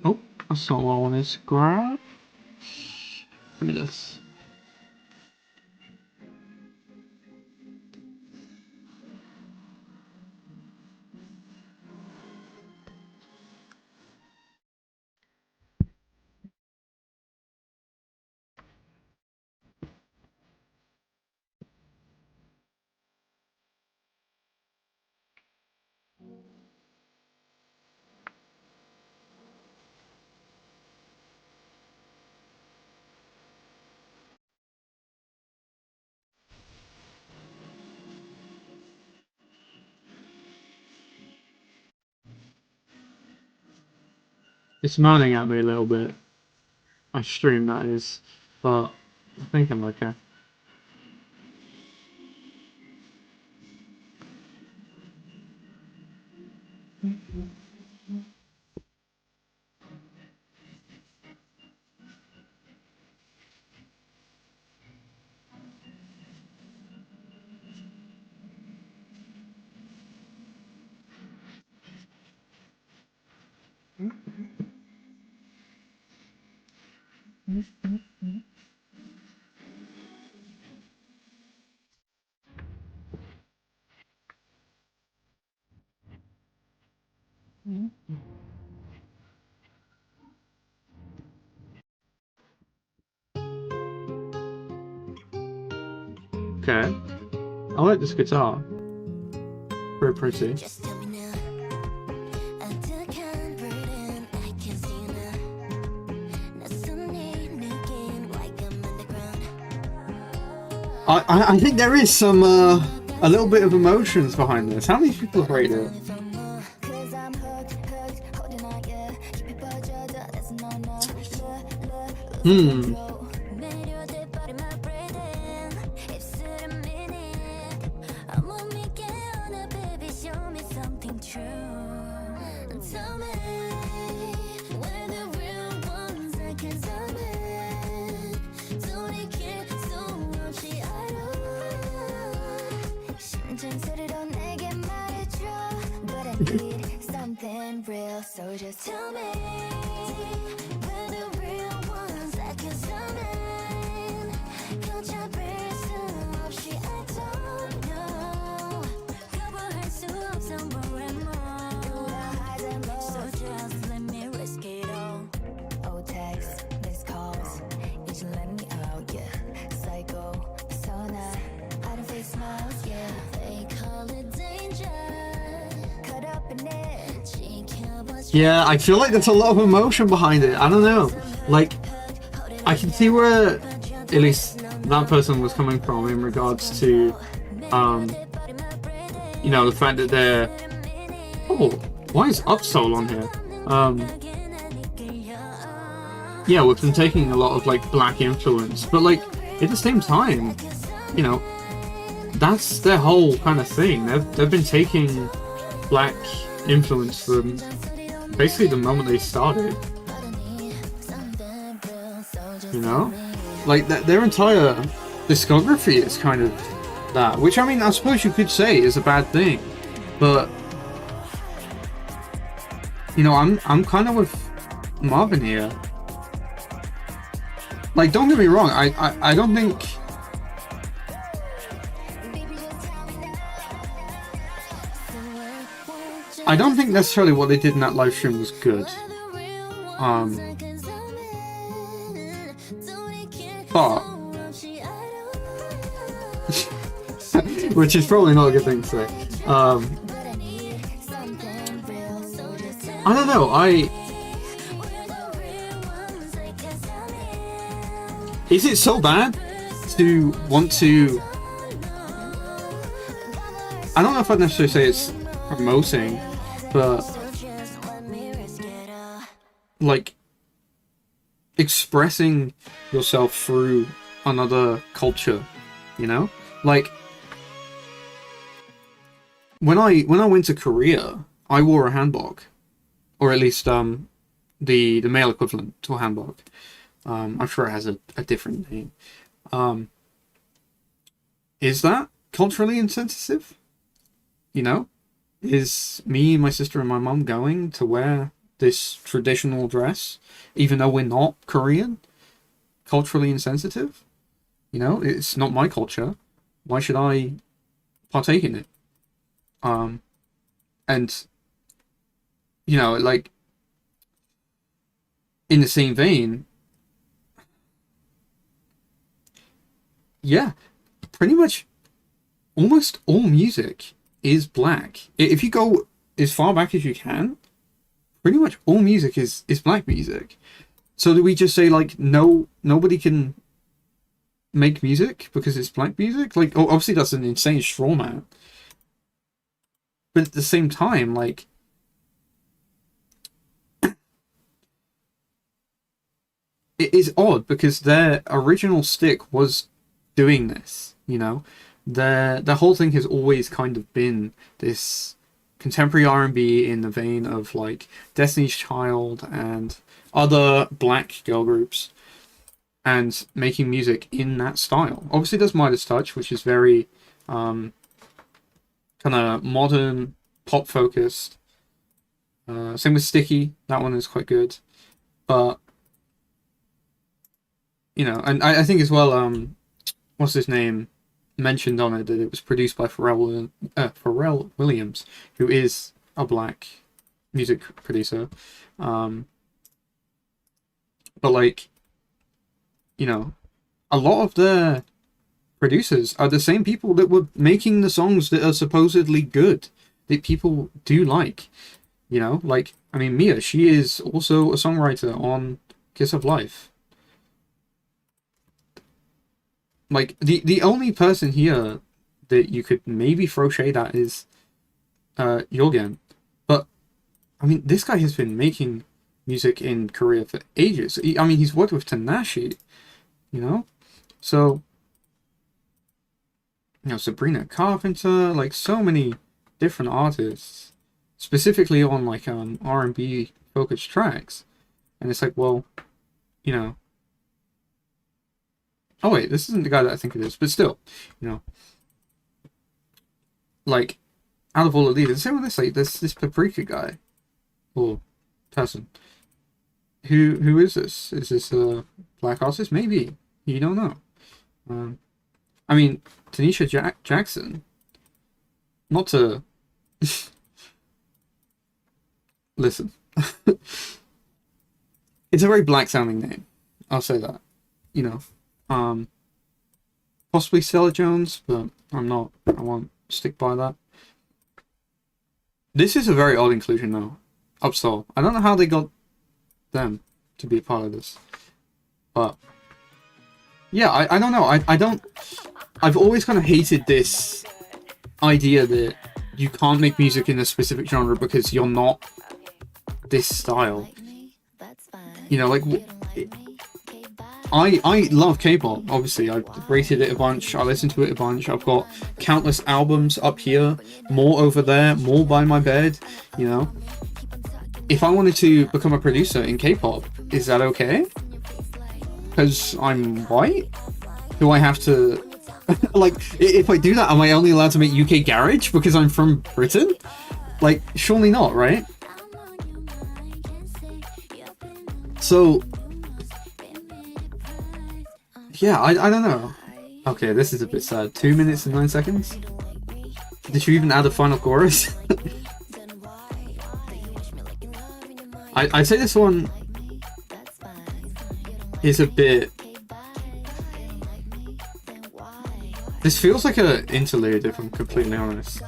Oh, that's not what I wanted to grab. Give me this. It's moaning at me a little bit. My stream, that is, but I think I'm okay. Okay, I like this guitar. Very pretty. I think there is some a little bit of emotions behind this. How many people have rated it? Something real, so just tell me we're the real ones that can summon. 걷잡을 수 없이 I don't know. 거부할 수 없어 more and more. So just let me risk it all. Oh, text, missed calls, 이제 let me out, yeah. Psycho, persona, I don't fake smiles, yeah. They call it danger. Caught up in it. Yeah, I feel like there's a lot of emotion behind it. I don't know. Like, I can see where at least that person was coming from in regards to, you know, the fact that they're... Oh, why is Upsoul on here? Yeah, with them taking a lot of, like, black influence. But, like, at the same time, you know, that's their whole kind of thing. They've been taking black influence from basically the moment they started. You know? Like, their entire discography is kind of that. Which, I mean, I suppose you could say is a bad thing. But, you know, I'm kind of with Marvin here. Like, don't get me wrong, I don't think... I don't think necessarily what they did in that live stream was good. But... which is probably not a good thing to say. I don't know, is it so bad to want to... I don't know if I'd necessarily say it's promoting, but like expressing yourself through another culture, you know? Like when I went to Korea, I wore a hanbok, or at least the male equivalent to a hanbok. I'm sure it has a different name. Is that culturally insensitive? You know? Is me, my sister, and my mum going to wear this traditional dress, even though we're not Korean? Culturally insensitive? You know, it's not my culture. Why should I partake in it? And, you know, like, in the same vein, yeah, pretty much almost all music is black. If you go as far back as you can, pretty much all music is black music. So do we just say, like, nobody can make music because it's black music? Like, obviously that's an insane straw man. But at the same time, like, it is odd because their original stick was doing this, you know? Their whole thing has always kind of been this contemporary R&B in the vein of, like, Destiny's Child and other black girl groups, and making music in that style. Obviously there's Midas Touch, which is very kind of modern, pop focused. Same with Sticky, that one is quite good. But, you know, and I think as well, what's his name, mentioned on it that it was produced by Pharrell Williams, who is a black music producer. But, like, you know, a lot of the producers are the same people that were making the songs that are supposedly good, that people do like. You know, like, I mean, Mia, she is also a songwriter on Kiss of Life. Like, the only person here that you could maybe throw shade at is Yogen. But, I mean, this guy has been making music in Korea for ages. I mean, he's worked with Tanashi, you know? So, you know, Sabrina Carpenter, like, so many different artists, specifically on, like, R&B focused tracks. And it's like, well, you know... Oh wait, this isn't the guy that I think it is, but still, you know, like, out of all of these, the same with this, like, this Paprika guy, or person. Who is this? Is this a black artist? Maybe. You don't know. I mean, Tanisha Jackson, not to... Listen. It's a very black sounding name. I'll say that. You know. Possibly Stella Jones, but I won't stick by that. This is a very odd inclusion though. Upsol. I don't know how they got them to be a part of this, but yeah, I don't know. I don't. I've always kind of hated this idea that you can't make music in a specific genre because you're not this style. You know, like I love K-pop. Obviously, I've rated it a bunch. I listen to it a bunch. I've got countless albums up here, more over there, more by my bed. You know, if I wanted to become a producer in K-pop, is that okay? Because I'm white? Do I have to like, if I do that, am I only allowed to make UK garage because I'm from Britain? Like, surely not, right? So yeah, I don't know. Okay, this is a bit sad. 2 minutes and 9 seconds? Did you even add a final chorus? I'd say this one is a bit... This feels like an interlude, if I'm completely honest.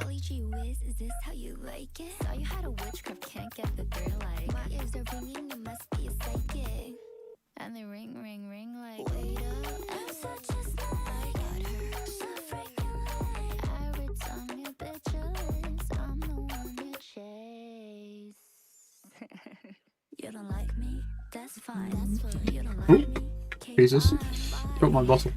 Oh, Jesus. Dropped my bottle.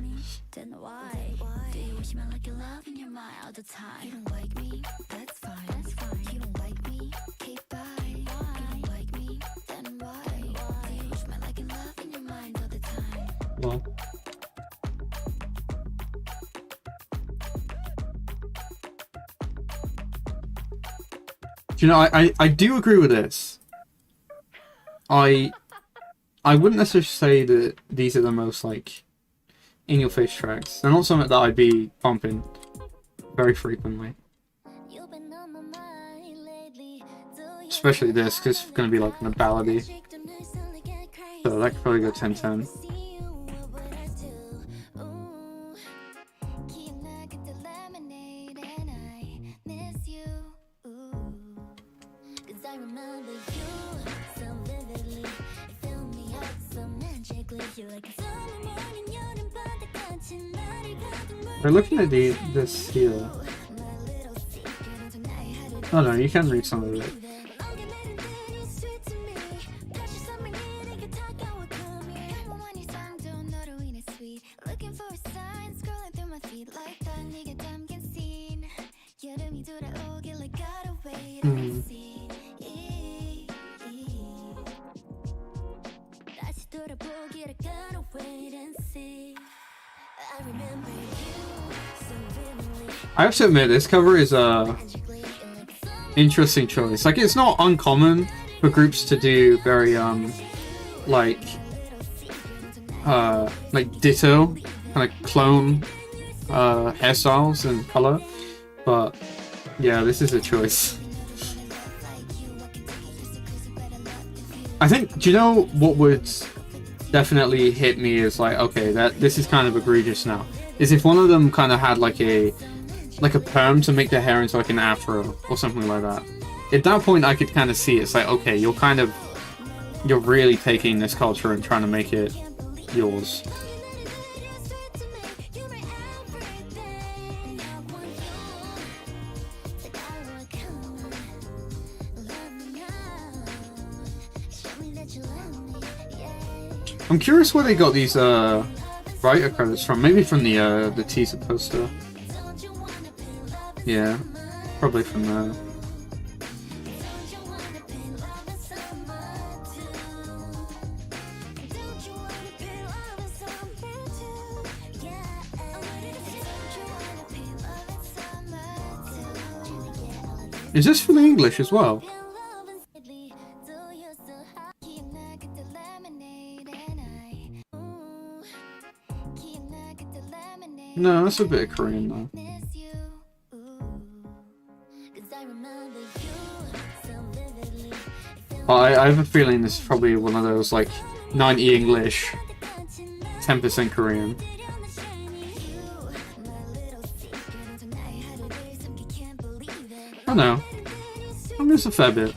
Well. Do you know, I do agree with this. I wouldn't necessarily say that these are the most, like, in-your-face tracks. They're not something that I'd be bumping very frequently. Especially this, because it's going to be, like, a ballady. So that could probably go 10-10. We're looking at this here. Oh no, you can read some of it. I have to admit, this cover is a interesting choice. Like, it's not uncommon for groups to do very like ditto, kind of clone hairstyles and color, but yeah, this is a choice. I think, do you know what would definitely hit me is like, okay, this is kind of egregious now, is if one of them kind of had like a perm to make their hair into like an afro or something like that. At that point I could kind of see it's like, okay, you're really taking this culture and trying to make it yours. I'm curious where they got these writer credits from. Maybe from the teaser poster. Yeah, probably from there. Is this for the English as well? No, that's a bit of Korean though. I have a feeling this is probably one of those like 90 English, 10% Korean. I don't know. I mean, it's a fair bit.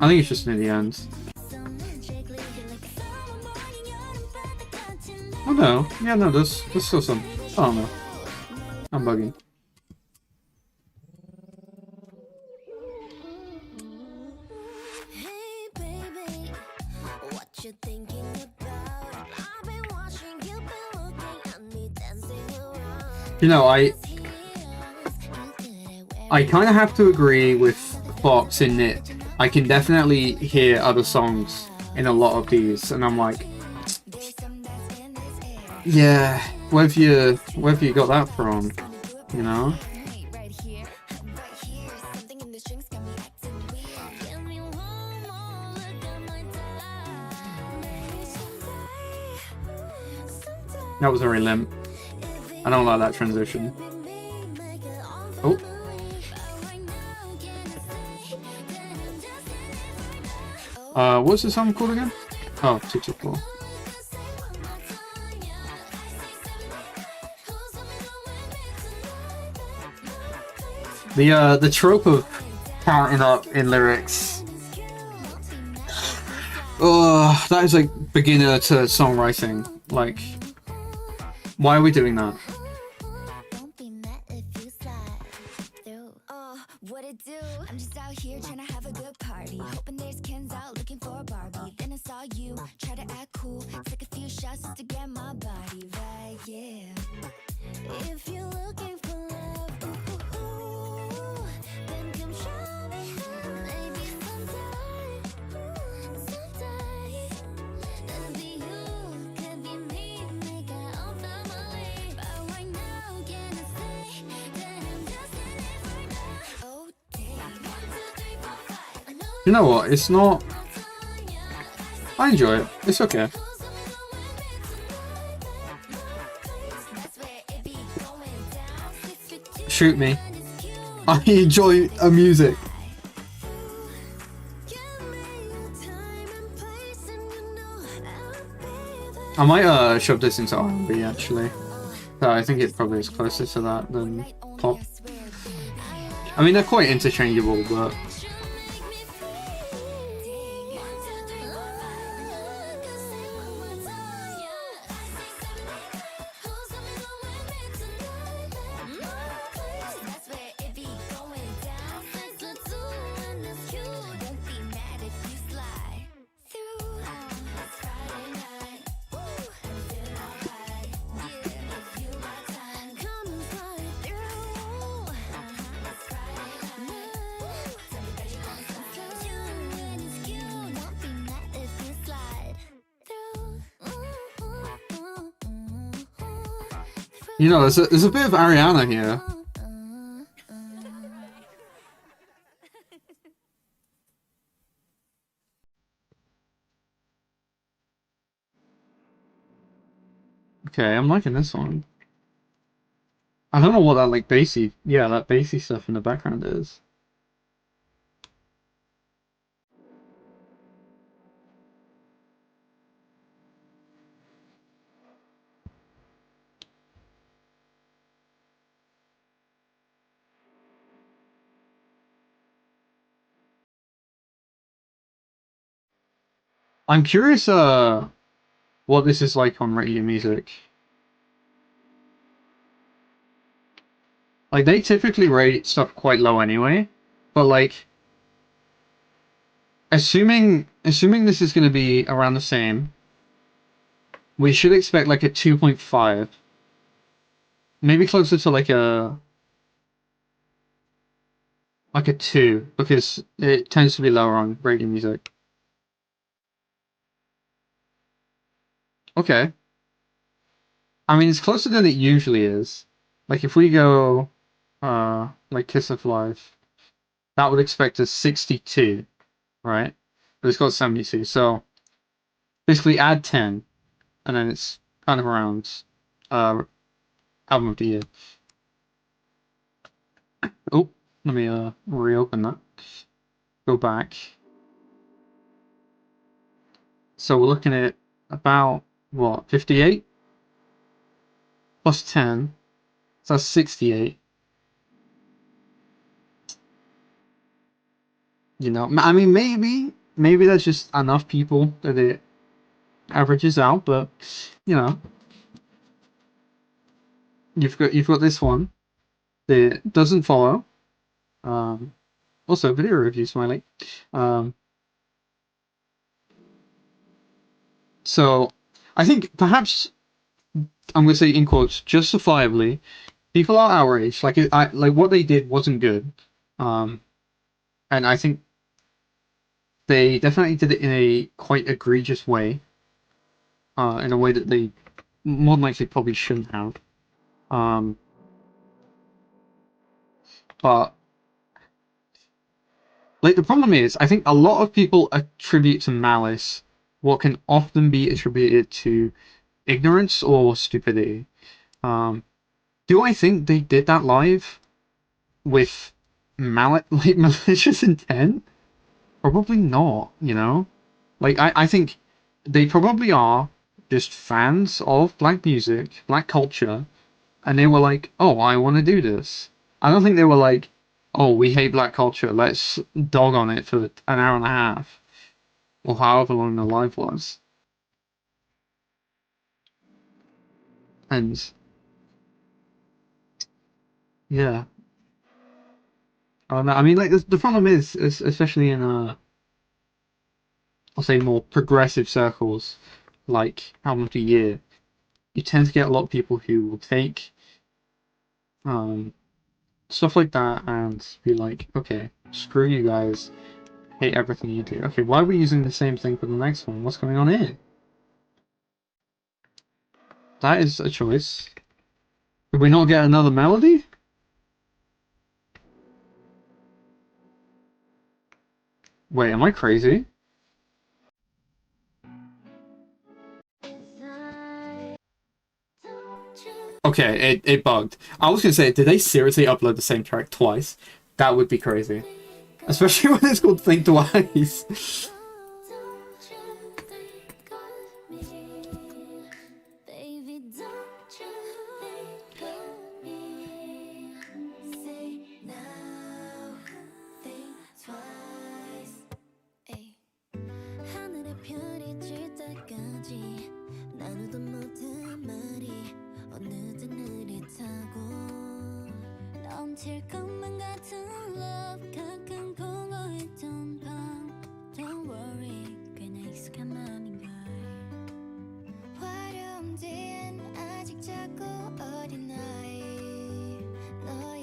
I think it's just near the end. Oh no, yeah, no, there's still some. I don't know. I'm bugging. Hey baby, what you thinking about? I've been watching, you've been looking at me dancing around. You know, I kind of have to agree with Fox in that I can definitely hear other songs in a lot of these, and I'm like, yeah, where have you got that from? You know? That was very limp. I don't like that transition. Oh. What's the song called again? Oh, 224. The trope of counting up in lyrics. Oh, that is like beginner to songwriting. Like, why are we doing that? Don't be mad if you slide through. What it do? I'm just out here trying to have a good party. Hoping there's Ken's out looking for a Barbie. Then I saw you try to act cool. Take a few shots just to get my body right, yeah. If you're looking for love, ooh, ooh, ooh, then come show me how. Maybe someday, that'll be you, could be me, make it all family. But right now, can I say that I'm just in it for now? Oh, day 1, 2, 3, 4, 5. I know You know what? It's not. I enjoy it. It's okay. that's where it be going down. If it do, Shoot me. then it's cute. I enjoy music. Give me your time and place, and you know I'll be there. I might shove this into R&B actually. I think it probably is closer to that than pop. I mean, they're quite interchangeable, but you know, there's a bit of Ariana here. Okay, I'm liking this one. I don't know what that like bassy, yeah, that bassy stuff in the background is. I'm curious, what this is like on radio music. Like, they typically rate stuff quite low anyway, but like, assuming this is going to be around the same, we should expect like a 2.5. Maybe closer to like a 2, because it tends to be lower on radio music. Okay. I mean, it's closer than it usually is. Like, if we go, like Kiss of Life, that would expect a 62, right? But it's got 72, so basically add 10, and then it's kind of around, album of the year. Oh, let me, reopen that. Go back. So we're looking at about, what, 58? Plus 10, so that's 68. You know, I mean, maybe there's just enough people that it averages out, but you know, you've got this one that doesn't follow. Um, Also video review smiley. Um, so I think perhaps I'm gonna say in quotes justifiably, people are outraged. Like like what they did wasn't good. Um, and I think they definitely did it in a quite egregious way. In a way that they more than likely probably shouldn't have. Um, but like the problem is, I think a lot of people attribute to malice what can often be attributed to ignorance or stupidity. Um, do I think they did that live with like malicious intent? Probably not, you know? Like I think they probably are just fans of black music, black culture, and they were like, oh, I want to do this. I don't think they were like, oh, we hate black culture, let's dog on it for an hour and a half, or however long the live was. And yeah, I don't know. I mean, like the problem is especially in I'll say more progressive circles, like album of the year, you tend to get a lot of people who will take um stuff like that and be like, okay, screw you guys, hate everything you do. Okay, why are we using the same thing for the next one? What's going on here? That is a choice. Did we not get another melody? Wait, am I crazy? Okay, it bugged. I was gonna say, did they seriously upload the same track twice? That would be crazy. Especially when it's called Think Twice.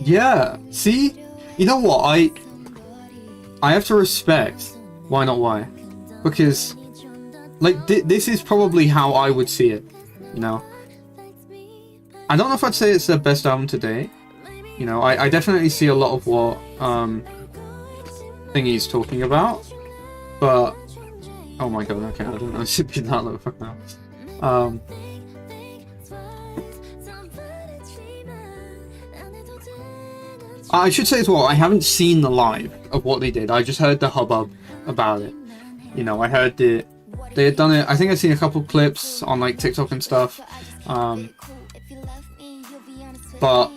Yeah, see? You know what? I have to respect Why Not Why. Because, like, this is probably how I would see it, you know? I don't know if I'd say it's their best album to date. You know, I definitely see a lot of what Thingy's talking about. But, oh my god, okay, I don't know, I should be that low, fuck now. I should say as well, I haven't seen the live of what they did. I just heard the hubbub about it. You know, I heard that they had done it. I think I've seen a couple clips on like TikTok and stuff. But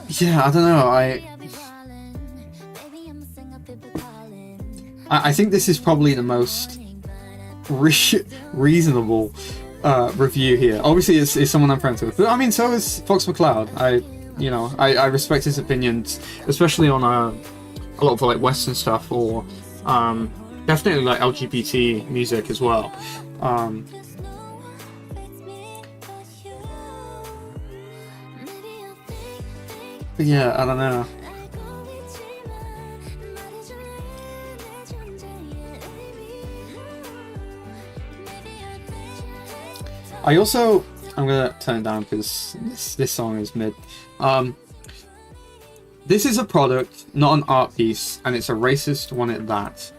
yeah, I don't know. I think this is probably the most reasonable review here. Obviously, it's someone I'm friends with, but I mean, so is Fox McCloud. I respect his opinions, especially on a lot of like Western stuff, or definitely like LGBT music as well. But yeah, I don't know. I'm gonna turn it down because this song is mid. This is a product, not an art piece, and it's a racist one at that.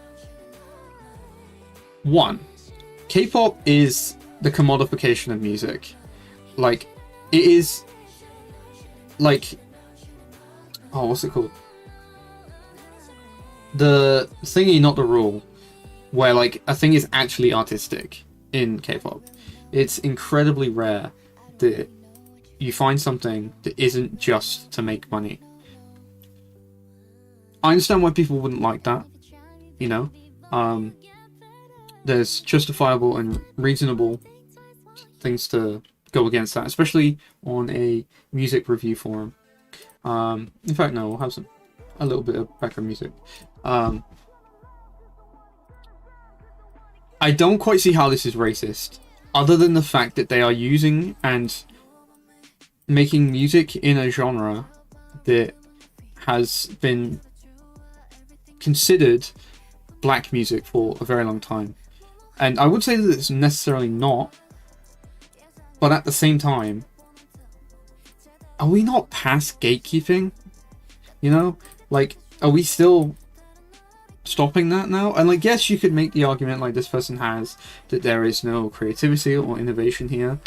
1. K-pop is the commodification of music. Like, it is like, oh, what's it called? The thingy, not the rule, where like a thing is actually artistic in K-pop. It's incredibly rare that you find something that isn't just to make money. I understand why people wouldn't like that, you know. There's justifiable and reasonable things to go against that, especially on a music review forum. In fact, no, we'll have a little bit of background music. I don't quite see how this is racist, other than the fact that they are using and making music in a genre that has been considered black music for a very long time. And I would say that it's necessarily not, but at the same time, are we not past gatekeeping? You know, like, are we still stopping that now? And like, yes, you could make the argument like this person has, that there is no creativity or innovation here.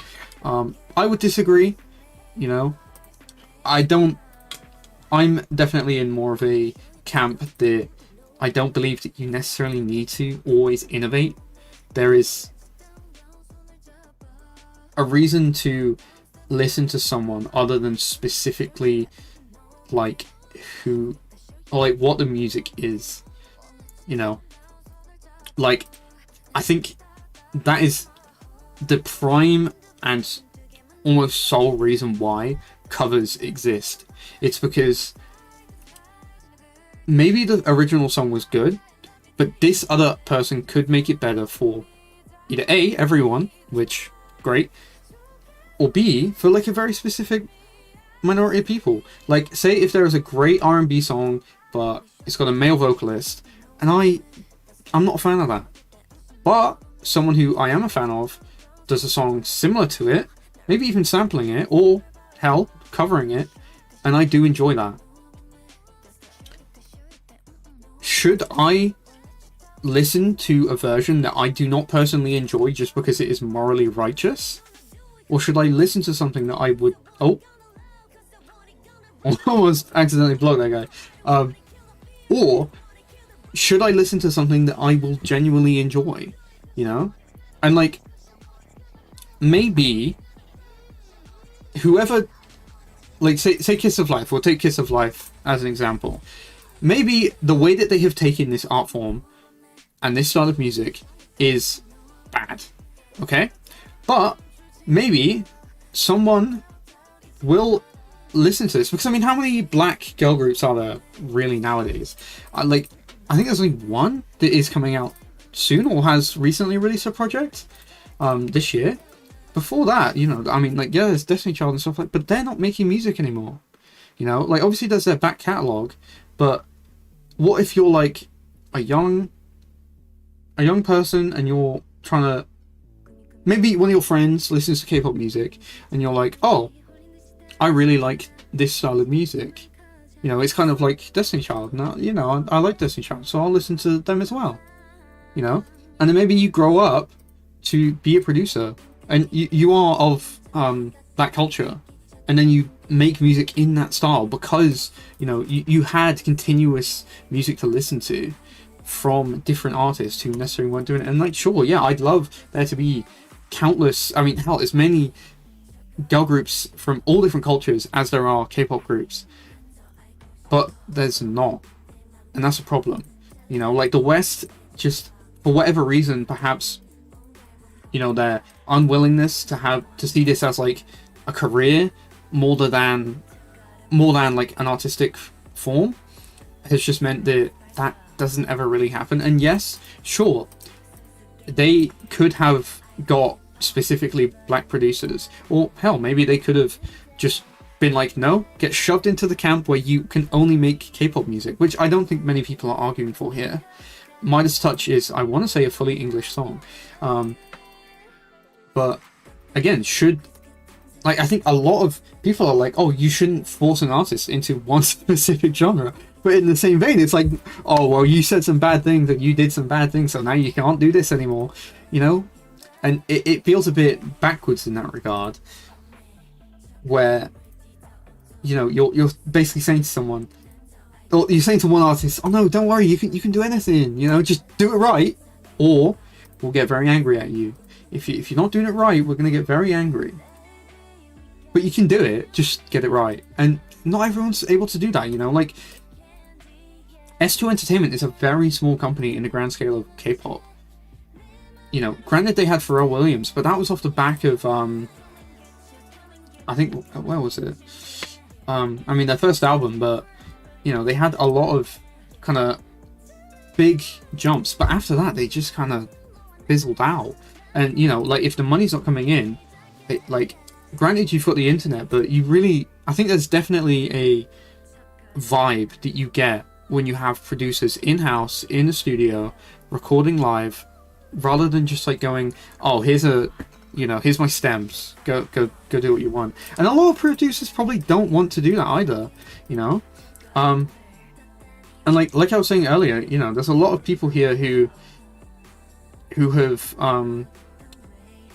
I would disagree, you know. I'm definitely in more of a camp that I don't believe that you necessarily need to always innovate. There is a reason to listen to someone other than specifically like who or like what the music is, you know. Like, I think that is the prime and almost sole reason why covers exist. It's because maybe the original song was good, but this other person could make it better for either A, everyone, which great, or B, for like a very specific minority of people. Like, say if there is a great R&B song, but it's got a male vocalist, and I'm not a fan of that. But someone who I am a fan of does a song similar to it, maybe even sampling it, or hell, covering it, and I do enjoy that. Should I listen to a version that I do not personally enjoy just because it is morally righteous? Or should I listen to something that I would... Oh! Almost accidentally blocked that guy. Or should I listen to something that I will genuinely enjoy? You know? And like, maybe whoever... Like, say Kiss of Life. We'll take Kiss of Life as an example. Maybe the way that they have taken this art form and this style of music is bad, okay? But maybe someone will listen to this, because I mean, how many black girl groups are there really nowadays? I think there's only one that is coming out soon or has recently released a project this year. Before that, you know, I mean, like, yeah, there's Destiny Child and stuff like, but they're not making music anymore. You know, like, obviously there's their back catalogue, but what if you're like a young person and you're trying to, maybe one of your friends listens to K-pop music and you're like, oh, I really like this style of music. You know, it's kind of like Destiny Child. Now, you know, I like Destiny Child, so I'll listen to them as well. You know, and then maybe you grow up to be a producer and you are of that culture, and then you make music in that style because, you know, you had continuous music to listen to from different artists who necessarily weren't doing it. And like, sure, yeah, I'd love there to be countless, I mean, hell, as many girl groups from all different cultures as there are K-pop groups, but there's not, and that's a problem. You know, like the West, just for whatever reason, perhaps, you know, their unwillingness to see this as like a career more than like an artistic form has just meant that doesn't ever really happen. And yes, sure, they could have got specifically black producers, or hell, maybe they could have just been like, no, get shoved into the camp where you can only make K-pop music, which I don't think many people are arguing for here. Midas Touch is, I want to say, a fully English song, but again, I think a lot of people are like, oh, you shouldn't force an artist into one specific genre. But in the same vein, it's like, oh, well, you said some bad things and you did some bad things, so now you can't do this anymore, you know? And it feels a bit backwards in that regard, where, you know, you're basically saying to someone, or you're saying to one artist, oh no, don't worry, you can do anything, you know, just do it right, or we'll get very angry at you. If you're not doing it right, we're going to get very angry. But you can do it, just get it right. And not everyone's able to do that, you know? Like, S2 Entertainment is a very small company in the grand scale of K-pop. You know, granted they had Pharrell Williams, but that was off the back of I think, where was it? I mean, their first album, but you know, they had a lot of kind of big jumps, but after that they just kind of fizzled out. And you know, like, if the money's not coming in, like, granted you've got the internet, but you really, I think there's definitely a vibe that you get when you have producers in-house in the studio recording live, rather than just like going, oh, here's my stems, go do what you want. And a lot of producers probably don't want to do that either, you know. And like I was saying earlier, you know, there's a lot of people here who have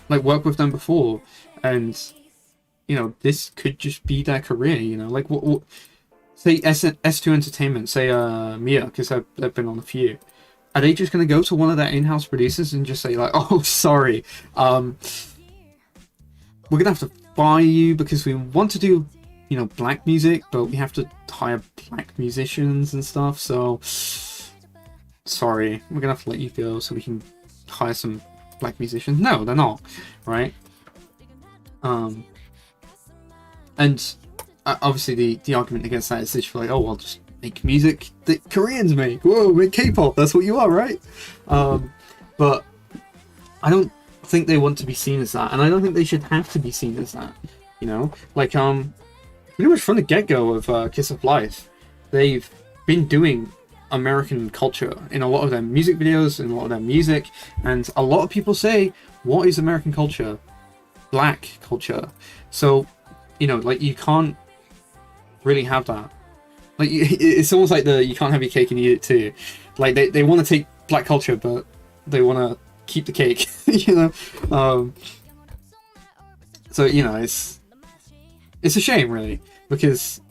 like worked with them before, and you know, this could just be their career, you know. Like, what say S2 Entertainment, say Mia, because they've been on a few. Are they just going to go to one of their in-house producers and just say like, oh, sorry, we're going to have to fire you because we want to do, you know, black music, but we have to hire black musicians and stuff, so sorry, we're going to have to let you go so we can hire some black musicians? No, they're not, right? And obviously the argument against that is just like, oh, well, just make music that Koreans make. Whoa, make K-pop, that's what you are, right? But I don't think they want to be seen as that, and I don't think they should have to be seen as that, you know? Like, pretty much from the get-go of Kiss of Life, they've been doing American culture in a lot of their music videos, in a lot of their music, and a lot of people say, what is American culture? Black culture. So, you know, like, you can't really have that. Like, it's almost like you can't have your cake and eat it too. Like, they want to take black culture, but they want to keep the cake, you know? So, you know, it's a shame, really, because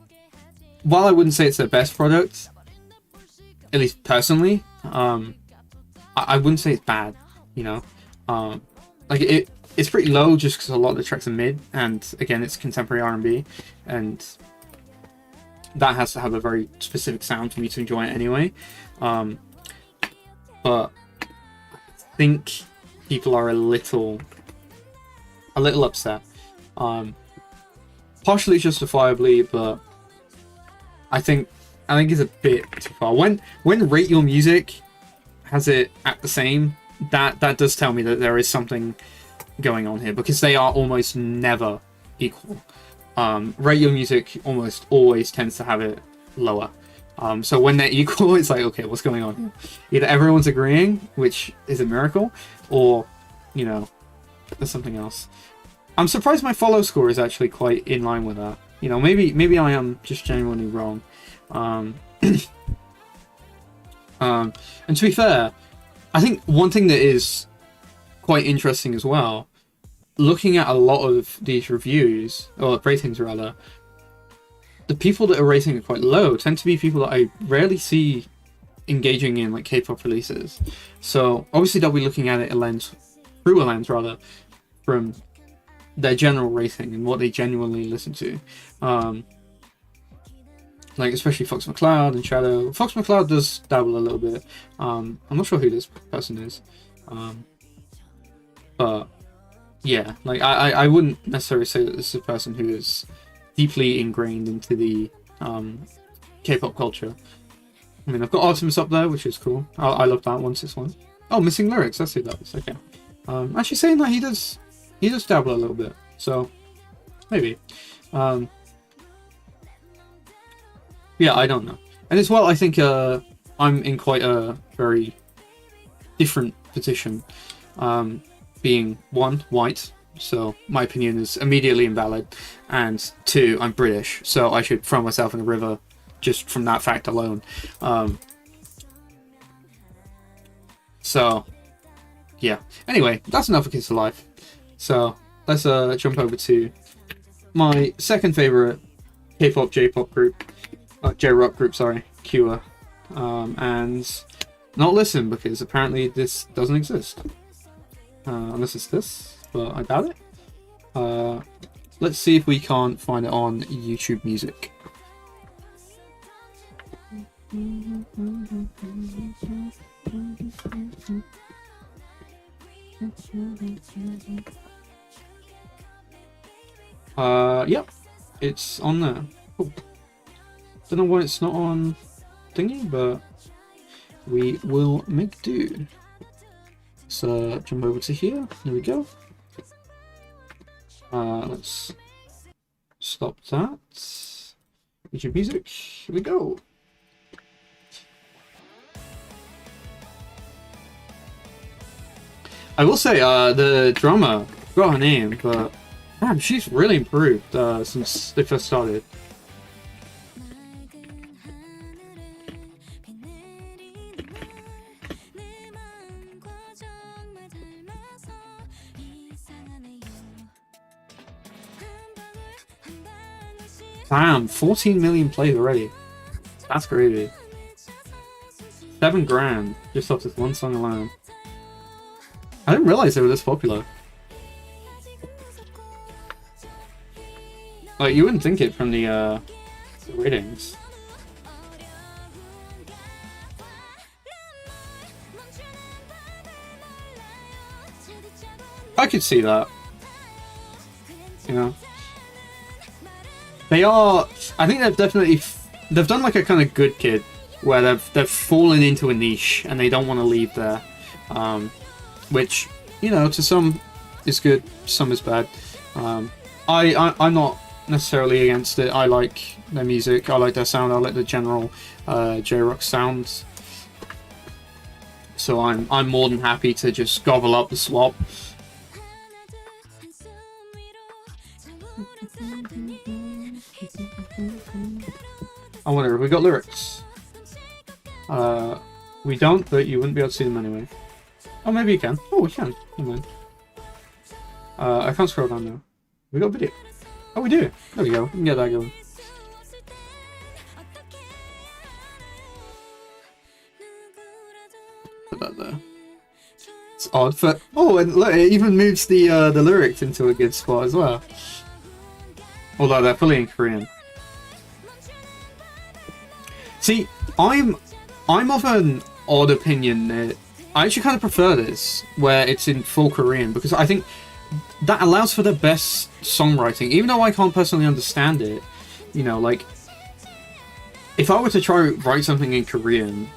while I wouldn't say it's their best product, at least personally, I wouldn't say it's bad, you know? Like, it's pretty low just because a lot of the tracks are mid, and again, it's contemporary R&B, and that has to have a very specific sound for me to enjoy it anyway. But I think people are a little upset. Partially justifiably, but I think it's a bit too far. When Rate Your Music has it at the same, that does tell me that there is something going on here, because they are almost never equal. Rate Your Music almost always tends to have it lower. So when they're equal, it's like, okay, what's going on here? Either everyone's agreeing, which is a miracle, or, you know, there's something else. I'm surprised my follow score is actually quite in line with that. You know, maybe I am just genuinely wrong. And to be fair, I think one thing that is quite interesting as well, looking at a lot of these reviews, or ratings rather, the people that are rating it quite low tend to be people that I rarely see engaging in like K-pop releases. So obviously they'll be looking at it through a lens from their general rating and what they genuinely listen to. Like, especially Fox McCloud and Shadow. Fox McCloud does dabble a little bit. I'm not sure who this person is. But yeah, like, I wouldn't necessarily say that this is a person who is deeply ingrained into the K-pop culture. I mean, I've got ARTMS up there, which is cool. I love that 161. Oh, Missing Lyrics, that's who that is. Okay. Actually saying that he does dabble a little bit, so maybe. Yeah, I don't know. And as well, I think I'm in quite a very different position, being one, white, so my opinion is immediately invalid, and two, I'm British, so I should throw myself in the river just from that fact alone. So yeah, anyway, that's enough of Kiss of Life. So let's jump over to my second favorite K-pop J-pop group, J-rock group, sorry, QWER, and not listen, because apparently this doesn't exist, unless it's this, but I doubt it. Let's see if we can't find it on YouTube Music. Yep, it's on there. Oh. Don't know why it's not on thingy, but we will make do. So jump over to here. There we go. Let's stop that. YouTube music. Here we go. I will say, the drummer, I forgot her name, but man, she's really improved since they first started. Damn, 14 million plays already. That's crazy. 7 grand just off this one song alone. I didn't realize they were this popular. Like, you wouldn't think it from the ratings. I could see that. You know? They are... I think they've definitely... They've done like a kind of good kid, where they've fallen into a niche, and they don't want to leave there. Which, you know, to some is good, some is bad. I'm not necessarily against it. I like their music, I like their sound, I like the general J-Rock sound. So I'm more than happy to just gobble up the swap. I wonder, have we got lyrics? We don't, but you wouldn't be able to see them anyway. Oh, maybe you can. Oh, we can. Never mind. I can't scroll down now. We got video. Oh, we do. There we go. We can get that going. Put that there. It's odd, but oh, and look, it even moves the lyrics into a good spot as well. Although they're fully in Korean. See, I'm of an odd opinion that I actually kind of prefer this, where it's in full Korean, because I think that allows for the best songwriting, even though I can't personally understand it. You know, like, if I were to try write something in Korean,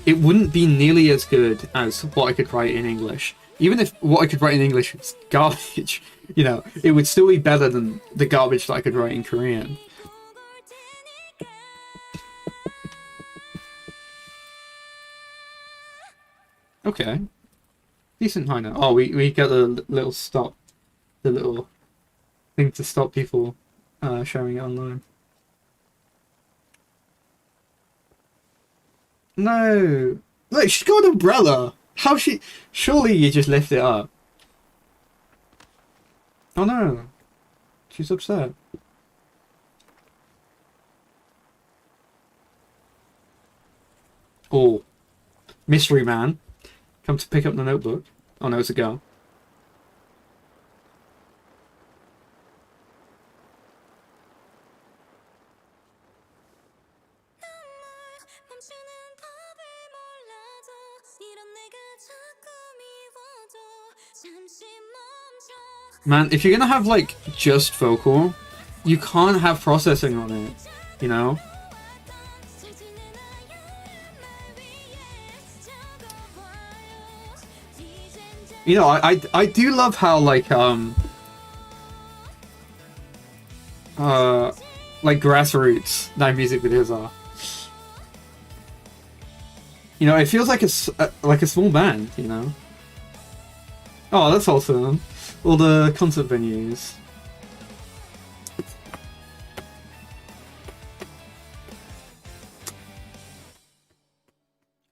it wouldn't be nearly as good as what I could write in English. Even if what I could write in English was garbage, you know, it would still be better than the garbage that I could write in Korean. Okay. Decent high note. Oh, we get the little stop. The little thing to stop people sharing it online. No! Look, she's got an umbrella! How she... Surely you just lift it up. Oh no! She's upset. Oh. Mystery man. Come to pick up the notebook. Oh no, it's a girl. Man, if you're gonna have like just vocal, you can't have processing on it, you know? You know, I do love how like grassroots that music videos are. You know, it feels like a small band, you know. Oh, that's awesome. All the concert venues.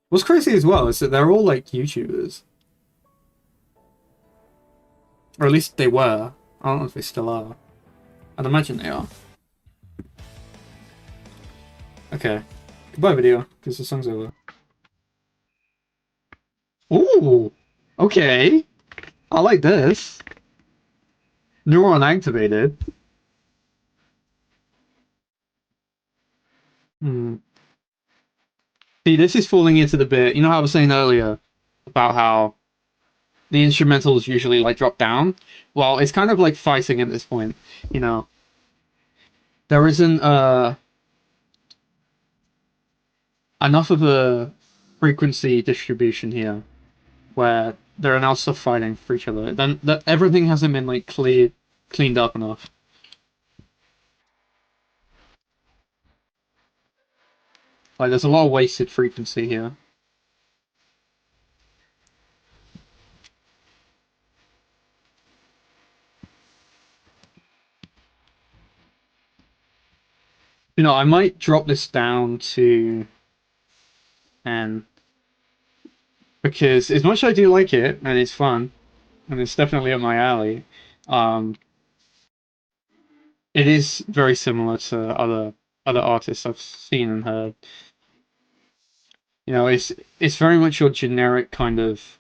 What's crazy as well is that they're all like YouTubers. Or at least they were. I don't know if they still are. I'd imagine they are. Okay. Goodbye video, because the song's over. Ooh! Okay! I like this. Neuron activated. See, this is falling into the bit. You know how I was saying earlier about how the instrumentals usually like drop down. Well, it's kind of like fighting at this point, you know. There isn't enough of a frequency distribution here where they're now still fighting for each other. Then that everything hasn't been like cleaned up enough. Like there's a lot of wasted frequency here. You know, I might drop this down to and because as much as I do like it and it's fun and it's definitely up my alley, um, it is very similar to other artists I've seen and heard. You know, it's very much your generic kind of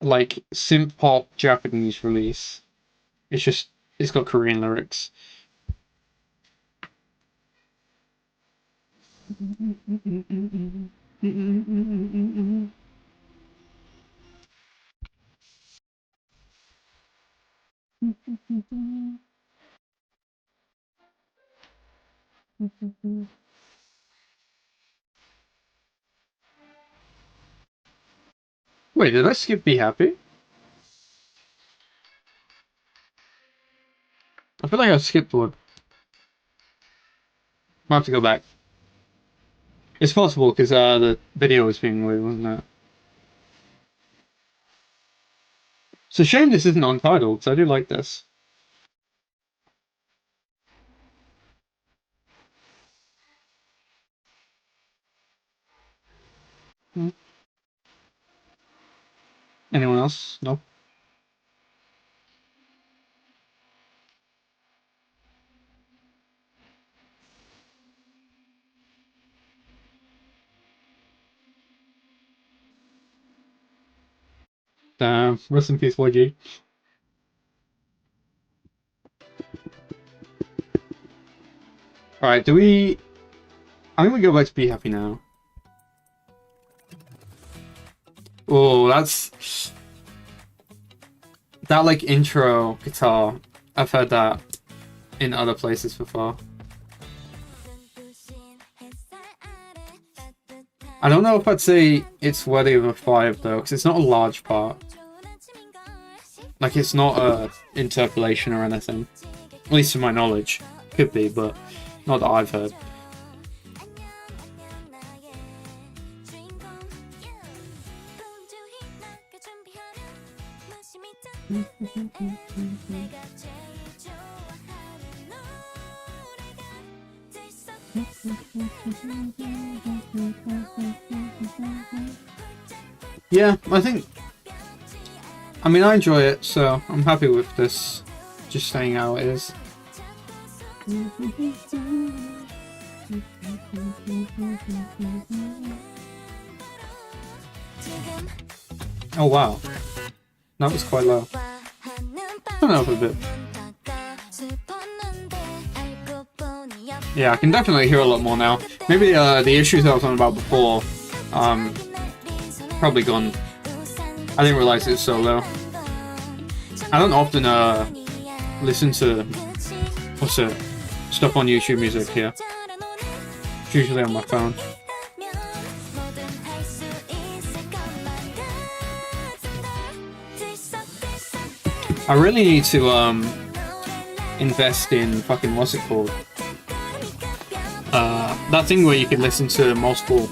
like synth pop Japanese release. It's just it's got Korean lyrics. Wait, did I skip Be Happy? I feel like I skipped one. Might have to go back. It's possible because the video was being weird, wasn't it? It's a shame this isn't untitled, because I do like this. Anyone else? No? Damn. Rest in peace, YG. Alright, do we... I think we go back to Be Happy now. Oh, that's... That, like, intro guitar. I've heard that in other places before. I don't know if I'd say it's worthy of a 5, though, because it's not a large part. Like, it's not a interpolation or anything. At least to my knowledge. Could be, but not that I've heard. Yeah, I mean, I enjoy it, so I'm happy with this just staying how it is. Oh wow, that was quite low. Turn it up a bit. Yeah, I can definitely hear a lot more now. Maybe the issues I was on about before, probably gone. I didn't realize it was so low. I don't often listen to stuff on YouTube music here. It's usually on my phone. I really need to invest in fucking what's it called? That thing where you can listen to multiple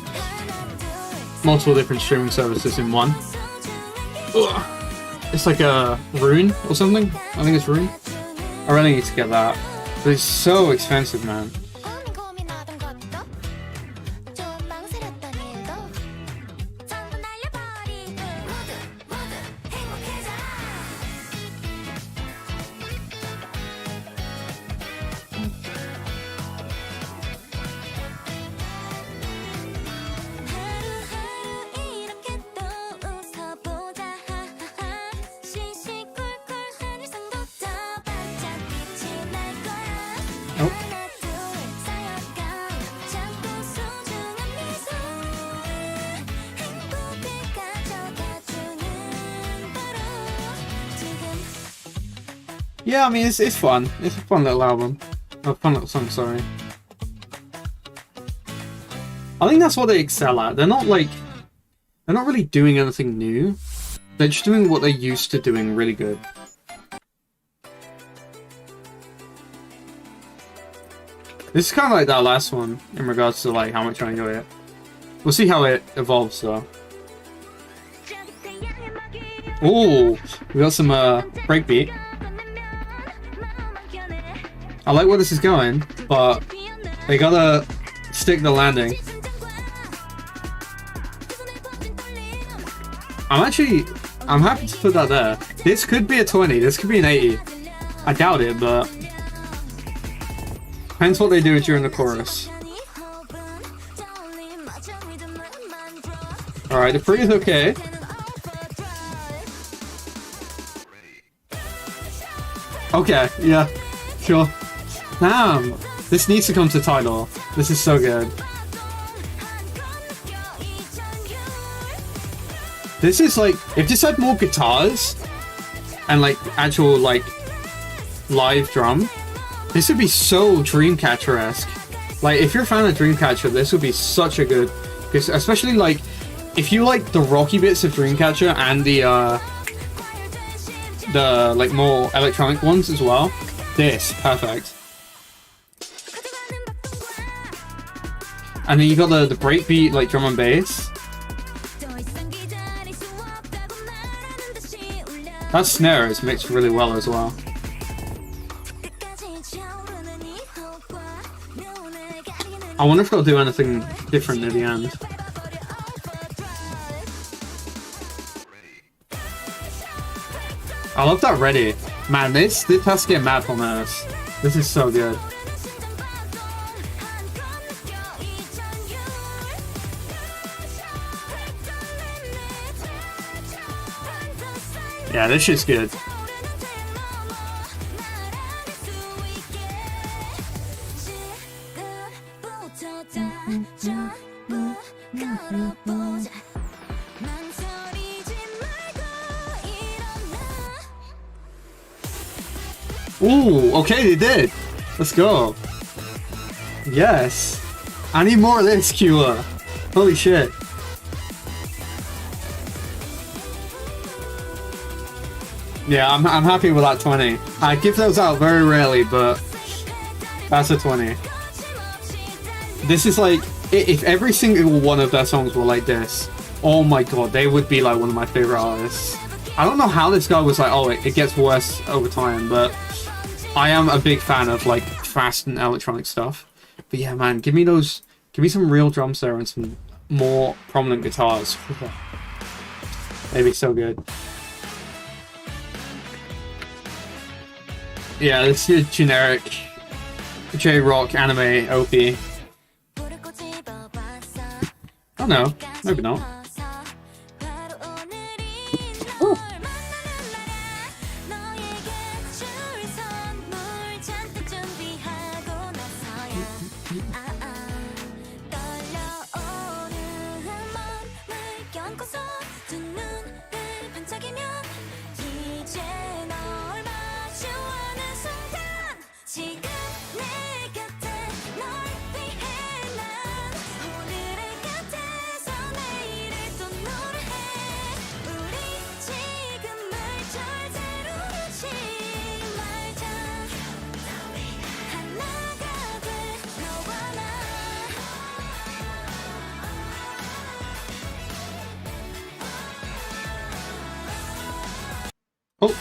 different streaming services in one. Ugh. It's like a Rune or something. I think it's Rune. I really need to get that. But it's so expensive, man. Yeah, I mean, it's fun. It's a fun little album. A fun little song, sorry. I think that's what they excel at. They're not really doing anything new. They're just doing what they're used to doing really good. This is kind of like that last one in regards to like how much I enjoy it. We'll see how it evolves though. Ooh, we got some breakbeat. I like where this is going, but they gotta stick the landing. I'm happy to put that there. This could be a 20, this could be an 80. I doubt it, but depends what they do during the chorus. Alright, the pre is okay. Okay, yeah, sure. Damn, this needs to come to title. This is so good. This is like, if this had more guitars and like actual like live drum, this would be so Dreamcatcher-esque. Like if you're a fan of Dreamcatcher, this would be such a good, because especially like if you like the rocky bits of Dreamcatcher and the like more electronic ones as well, this perfect. And then you got the breakbeat like drum and bass. That snare is mixed really well as well. I wonder if they'll do anything different at the end. I love that ready. Man, this has to get mad from this. This is so good. Yeah, this shit's good. Ooh, okay, they did. Let's go. Yes. I need more of this, QWER. Holy shit. Yeah, I'm happy with that 20. I give those out very rarely, but that's a 20. This is like, if every single one of their songs were like this, oh my god, they would be like one of my favorite artists. I don't know how this guy was like, oh, it gets worse over time, but I am a big fan of like fast and electronic stuff. But yeah, man, give me some real drums there and some more prominent guitars. They'd be so good. Yeah, this is generic J-rock anime OP. Oh no, maybe not. Ooh. Oh.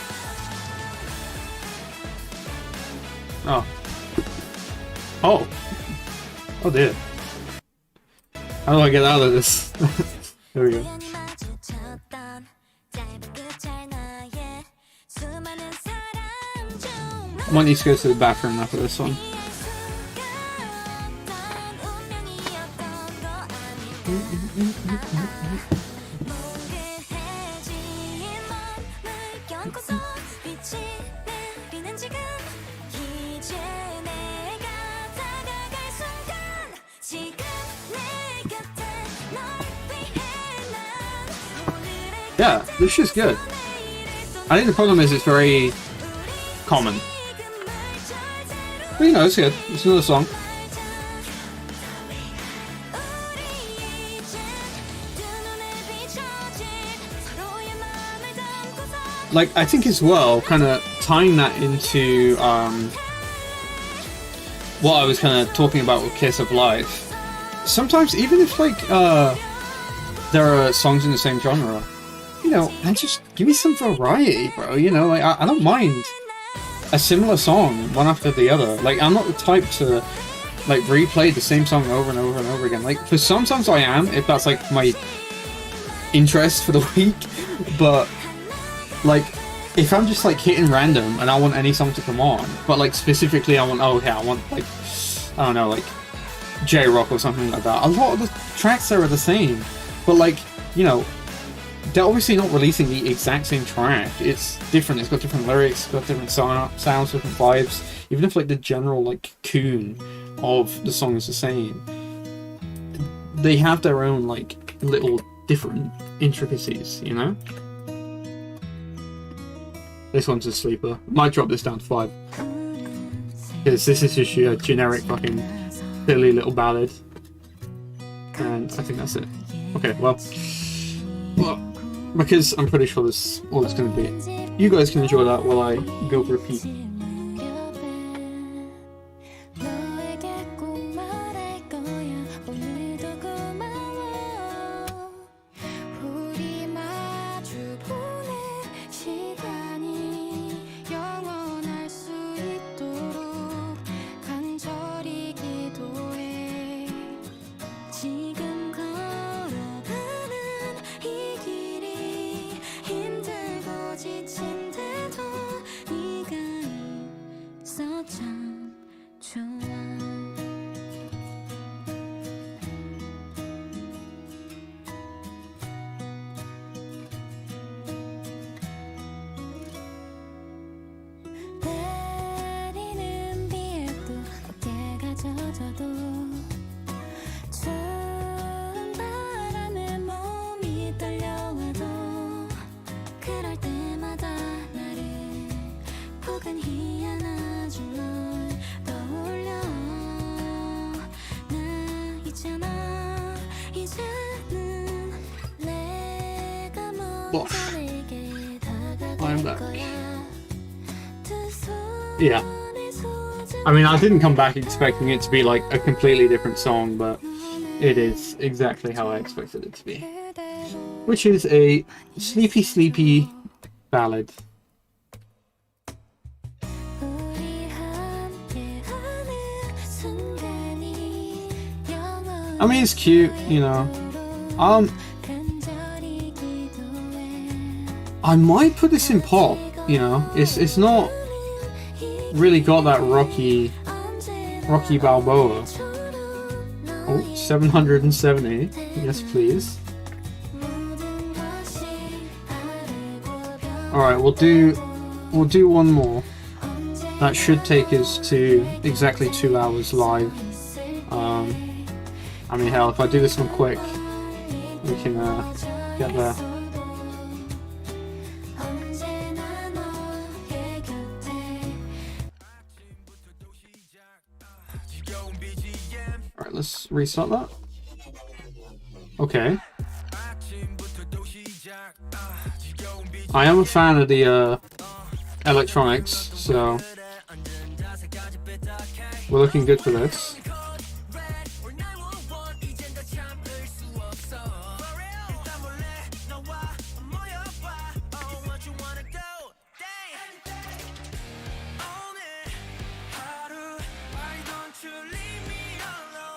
Oh. Oh. Oh dear. How do I get out of this? There we go. I might need to go to the bathroom after this one. Yeah, this shit's good. I think the problem is it's very common. But you know, it's good. It's another song. Like, I think as well, kind of tying that into what I was kind of talking about with Kiss of Life. Sometimes, even if like there are songs in the same genre, you know, and just give me some variety, bro. You know, like I don't mind a similar song one after the other. Like, I'm not the type to like replay the same song over and over and over again. Like, for some songs I am, if that's like my interest for the week, but like, if I'm just like hitting random and I want any song to come on, but like specifically I want, oh yeah, I want like, I don't know, like J-Rock or something like that. A lot of the tracks there are the same, but like, you know, they're obviously not releasing the exact same track. It's different, it's got different lyrics, it's got different sounds, different vibes. Even if like the general like tune of the song is the same, they have their own like little different intricacies, you know? This one's a sleeper. Might drop this down to 5. Because this is just a generic fucking silly little ballad. And I think that's it. Okay, well, because I'm pretty sure this all it's going to be. You guys can enjoy that while I go repeat. I'm back. Yeah. I mean, I didn't come back expecting it to be like a completely different song, but it is exactly how I expected it to be. Which is a sleepy, sleepy ballad. I mean, it's cute, you know. I might put this in pop, you know. It's not really got that Rocky Balboa. Oh, 770. Yes, please. Alright, we'll do one more. That should take us to exactly 2 hours live. I mean, hell, if I do this one quick, we can get there. Alright, let's restart that. Okay. I am a fan of the electronics, so we're looking good for this.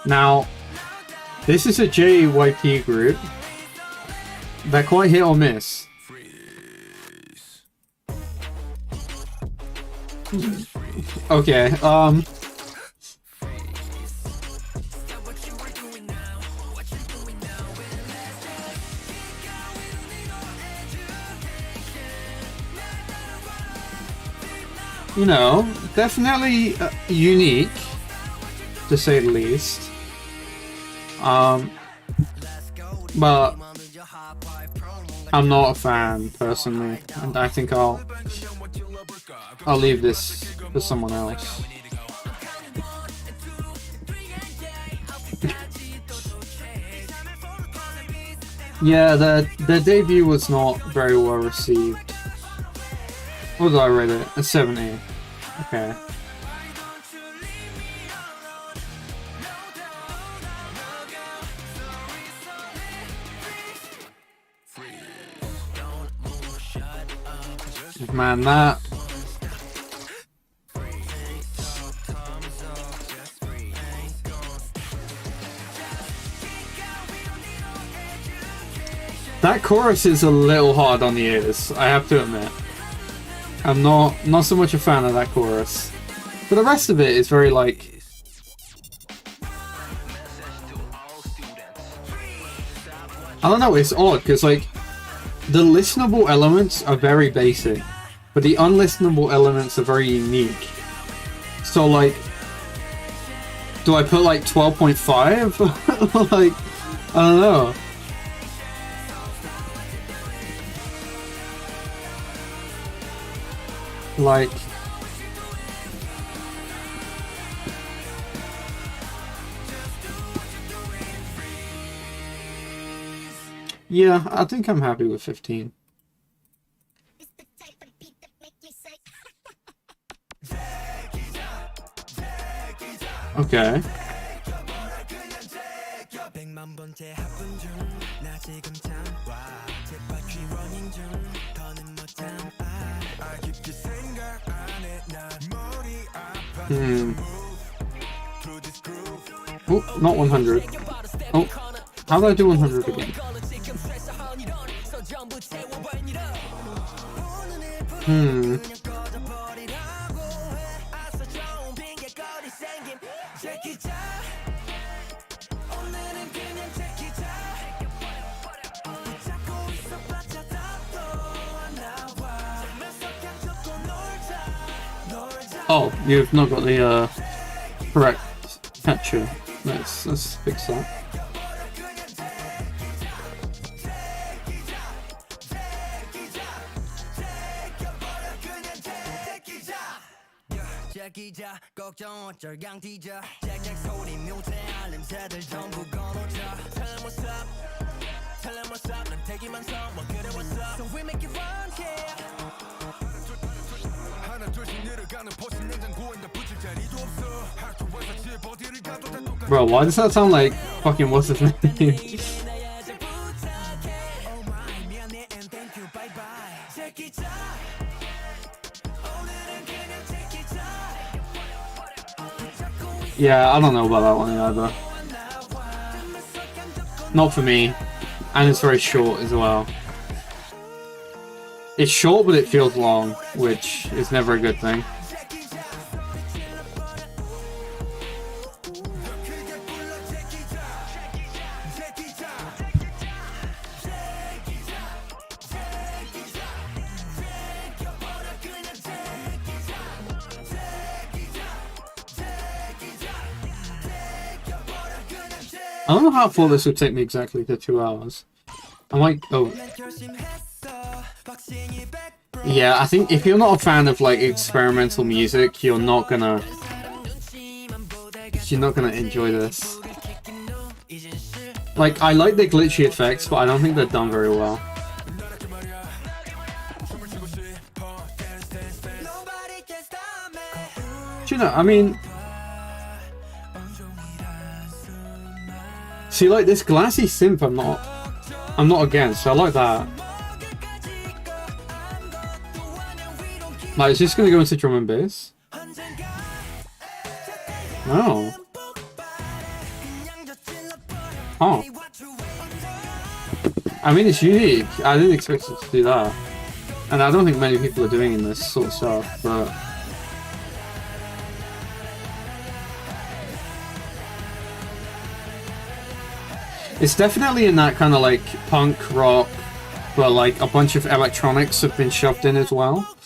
Now, this is a JYP group. They're quite hit or miss. Okay, you know, definitely unique, to say the least. But I'm not a fan personally, and I think I'll I'll leave this for someone else. Yeah, their debut was not very well received. What did I rate it? A 70. Okay. Man, that... That chorus is a little hard on the ears, I have to admit. I'm not so much a fan of that chorus. But the rest of it is very like... I don't know, it's odd, because like, the listenable elements are very basic, but the unlistenable elements are very unique. So like, do I put like 12.5? Like, I don't know. Like, yeah, I think I'm happy with 15. Okay. Oh, not 100. Oh, how do I do 100 again? Oh, you've not got the correct capture. Let's fix that. Bro, why does that sound like fucking what's his name? Yeah, I don't know about that one either. Not for me. And it's very short as well. It's short, but it feels long, which is never a good thing. I don't know how far this would take me exactly to 2 hours. I might... oh. Yeah, I think if you're not a fan of like experimental music, you're not gonna enjoy this. Like, I like the glitchy effects, but I don't think they're done very well. Do you know, I mean... See, like, this glassy synth I'm not against, I like that. Like, is this gonna go into drum and bass? Oh. Oh. I mean, it's unique. I didn't expect it to do that. And I don't think many people are doing this sort of stuff, but... It's definitely in that kind of like punk rock, but like a bunch of electronics have been shoved in as well.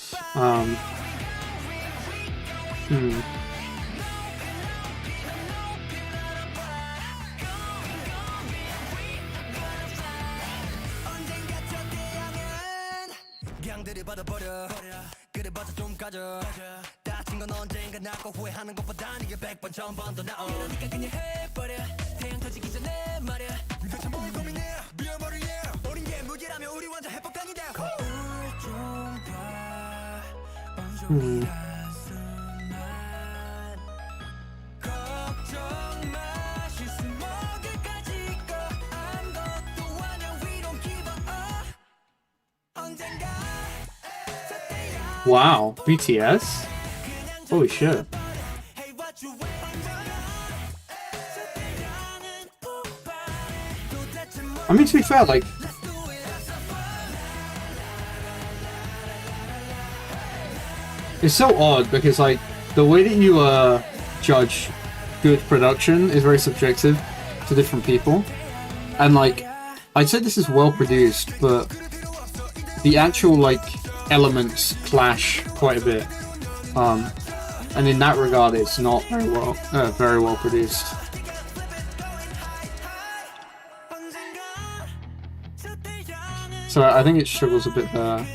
Wow, BTS? Holy shit. I mean, to be fair, like, it's so odd because, like, the way that you judge good production is very subjective to different people. And, like, I'd say this is well produced, but the actual, like, elements clash quite a bit. And in that regard, it's not very well produced. So I think it struggles a bit there.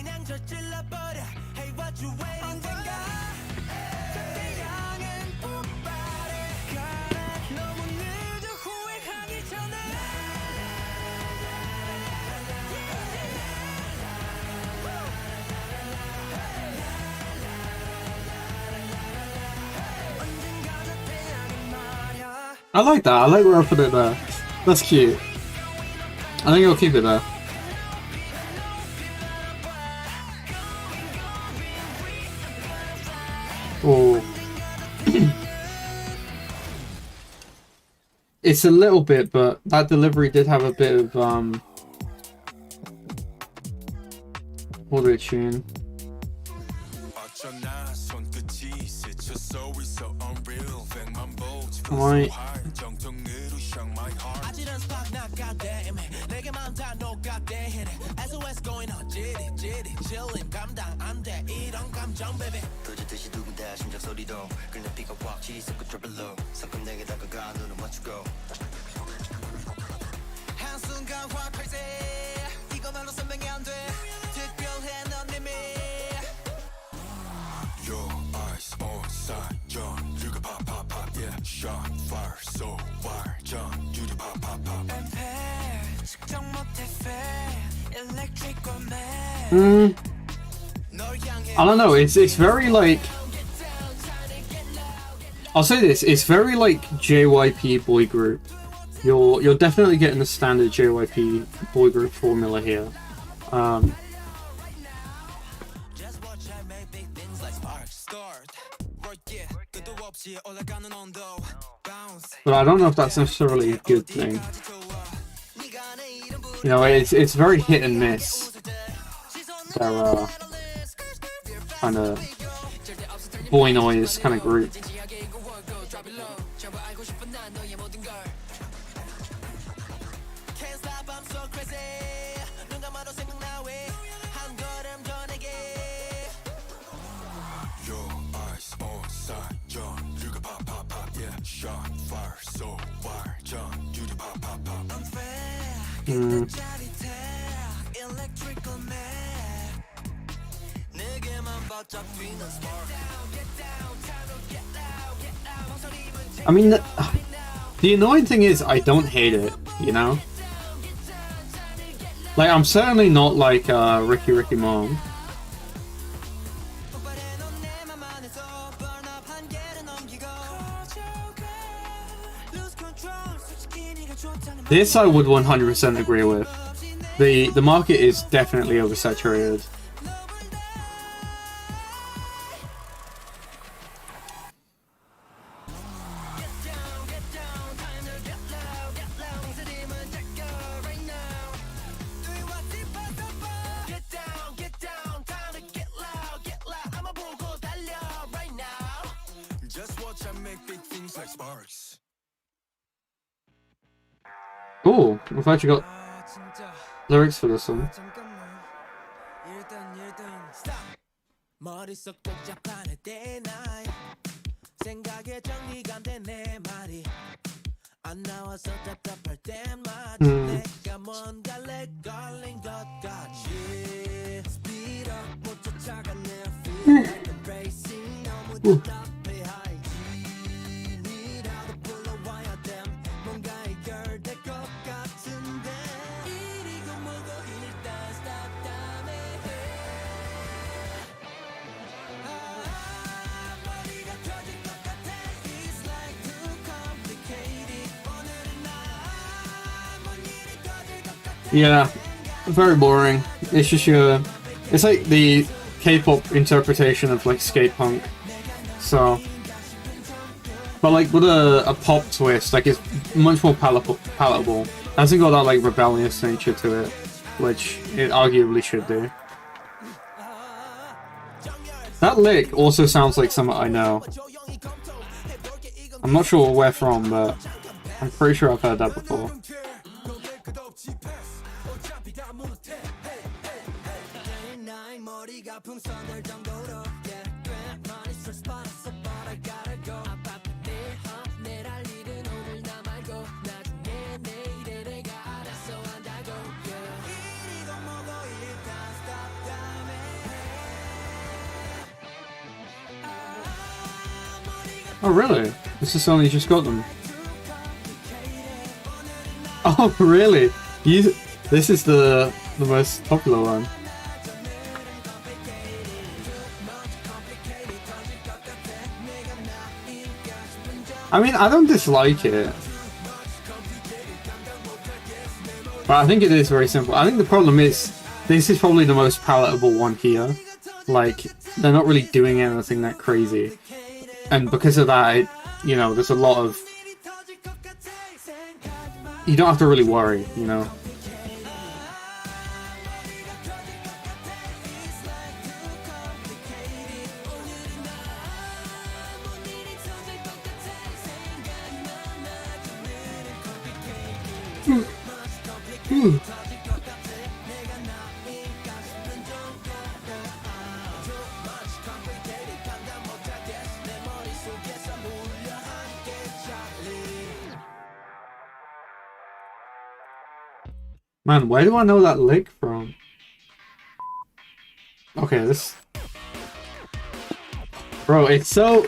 I like that. I like where I put it there. That's cute. I think I'll keep it there. Oh. It's a little bit, but that delivery did have a bit of auto-tune. Right. I don't know, it's very like, I'll say this, it's very like JYP boy group. You're definitely getting the standard JYP boy group formula here. But I don't know if that's necessarily a good thing. You know, it's very hit and miss. They're kind of boy noise kind of group. I mean, the annoying thing is I don't hate it, you know? Like, I'm certainly not like Ricky Mom. This I would 100% agree with. The market is definitely oversaturated. Cool, we've actually got lyrics for this one. Ooh. Yeah, very boring. It's just it's like the K-pop interpretation of like skate punk. So, but like with a pop twist, like it's much more palatable. It hasn't got that like rebellious nature to it, which it arguably should do. That lick also sounds like something I know. I'm not sure where from, but I'm pretty sure I've heard that before. Oh really? This is only just got them. Oh really? This is the most popular one. I mean, I don't dislike it, but I think it is very simple. I think the problem is this is probably the most palatable one here. Like, they're not really doing anything that crazy, and because of that, you know, there's a lot of, you don't have to really worry, you know. Man, where do I know that lick from? Okay, this... Bro, it's so...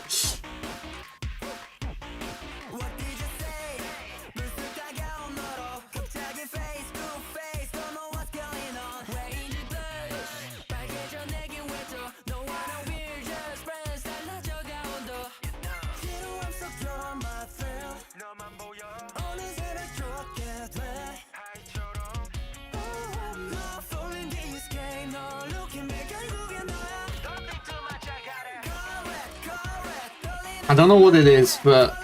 I don't know what it is, but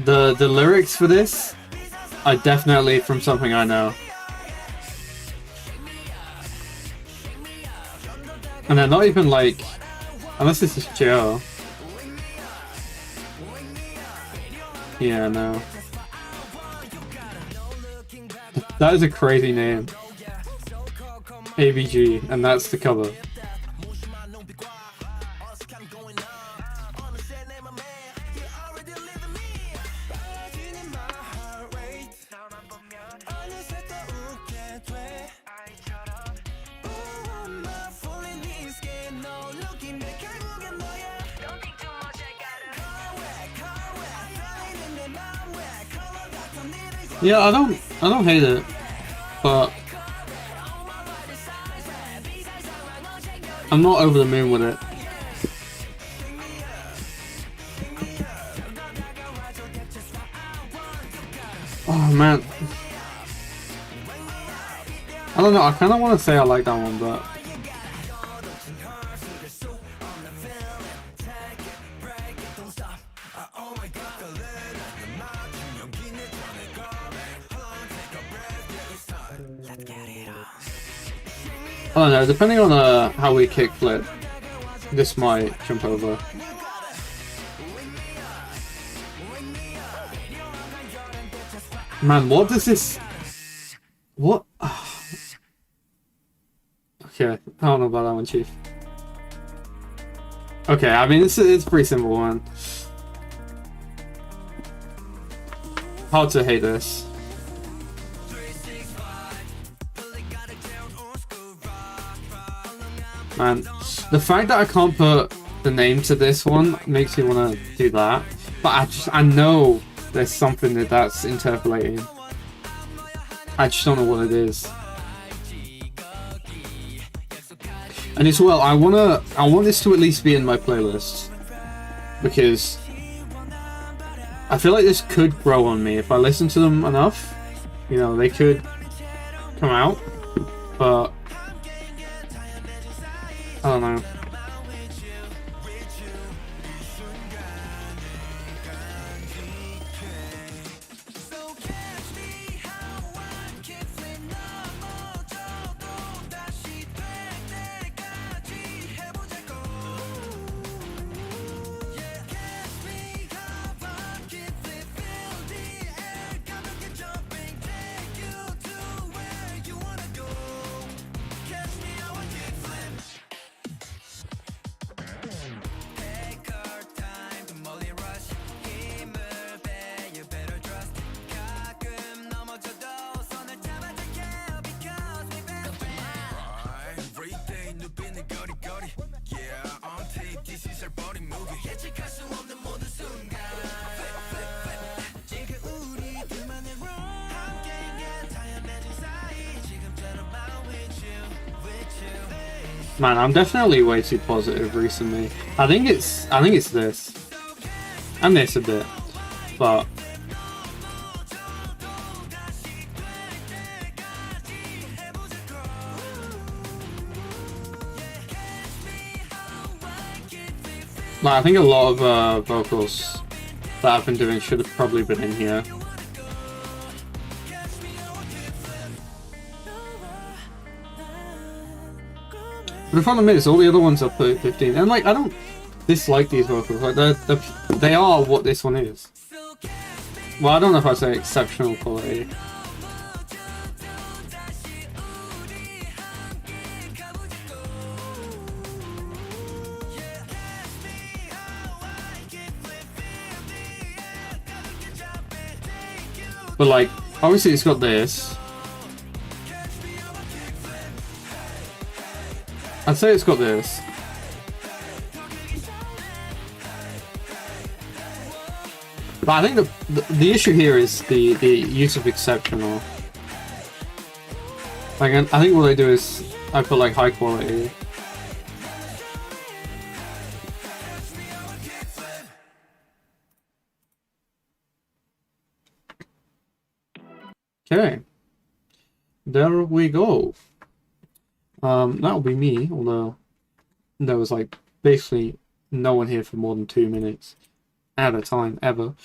the lyrics for this are definitely from something I know. And they're not even like, unless this is Joe. Yeah, no. That is a crazy name. ABG, and that's the cover. Yeah, I don't hate it, but I'm not over the moon with it. Oh man, I don't know. I kind of want to say I like that one, but I don't know, depending on how we kickflip, this might jump over. Man, what does this... What? Okay, I don't know about that one, Chief. Okay, I mean, it's a pretty simple one. Hard to hate this. Man, the fact that I can't put the name to this one makes me want to do that. But I know there's something that's interpolating. I just don't know what it is. And as well, I want this to at least be in my playlist, because I feel like this could grow on me if I listen to them enough. You know, they could come out, but I don't know. Man, I'm definitely way too positive recently. I think it's this. And this a bit. But like, I think a lot of vocals that I've been doing should have probably been in here. But the problem is, all the other ones are 15, and like, I don't dislike these vocals. Like, they are what this one is. Well, I don't know if I'd say exceptional quality. But like, obviously it's got this. I'd say it's got this. But I think the issue here is the use of exceptional. Like, I think what I do is I put like high quality. Okay. There we go. That'll be me, although there was like basically no one here for more than 2 minutes at a time ever.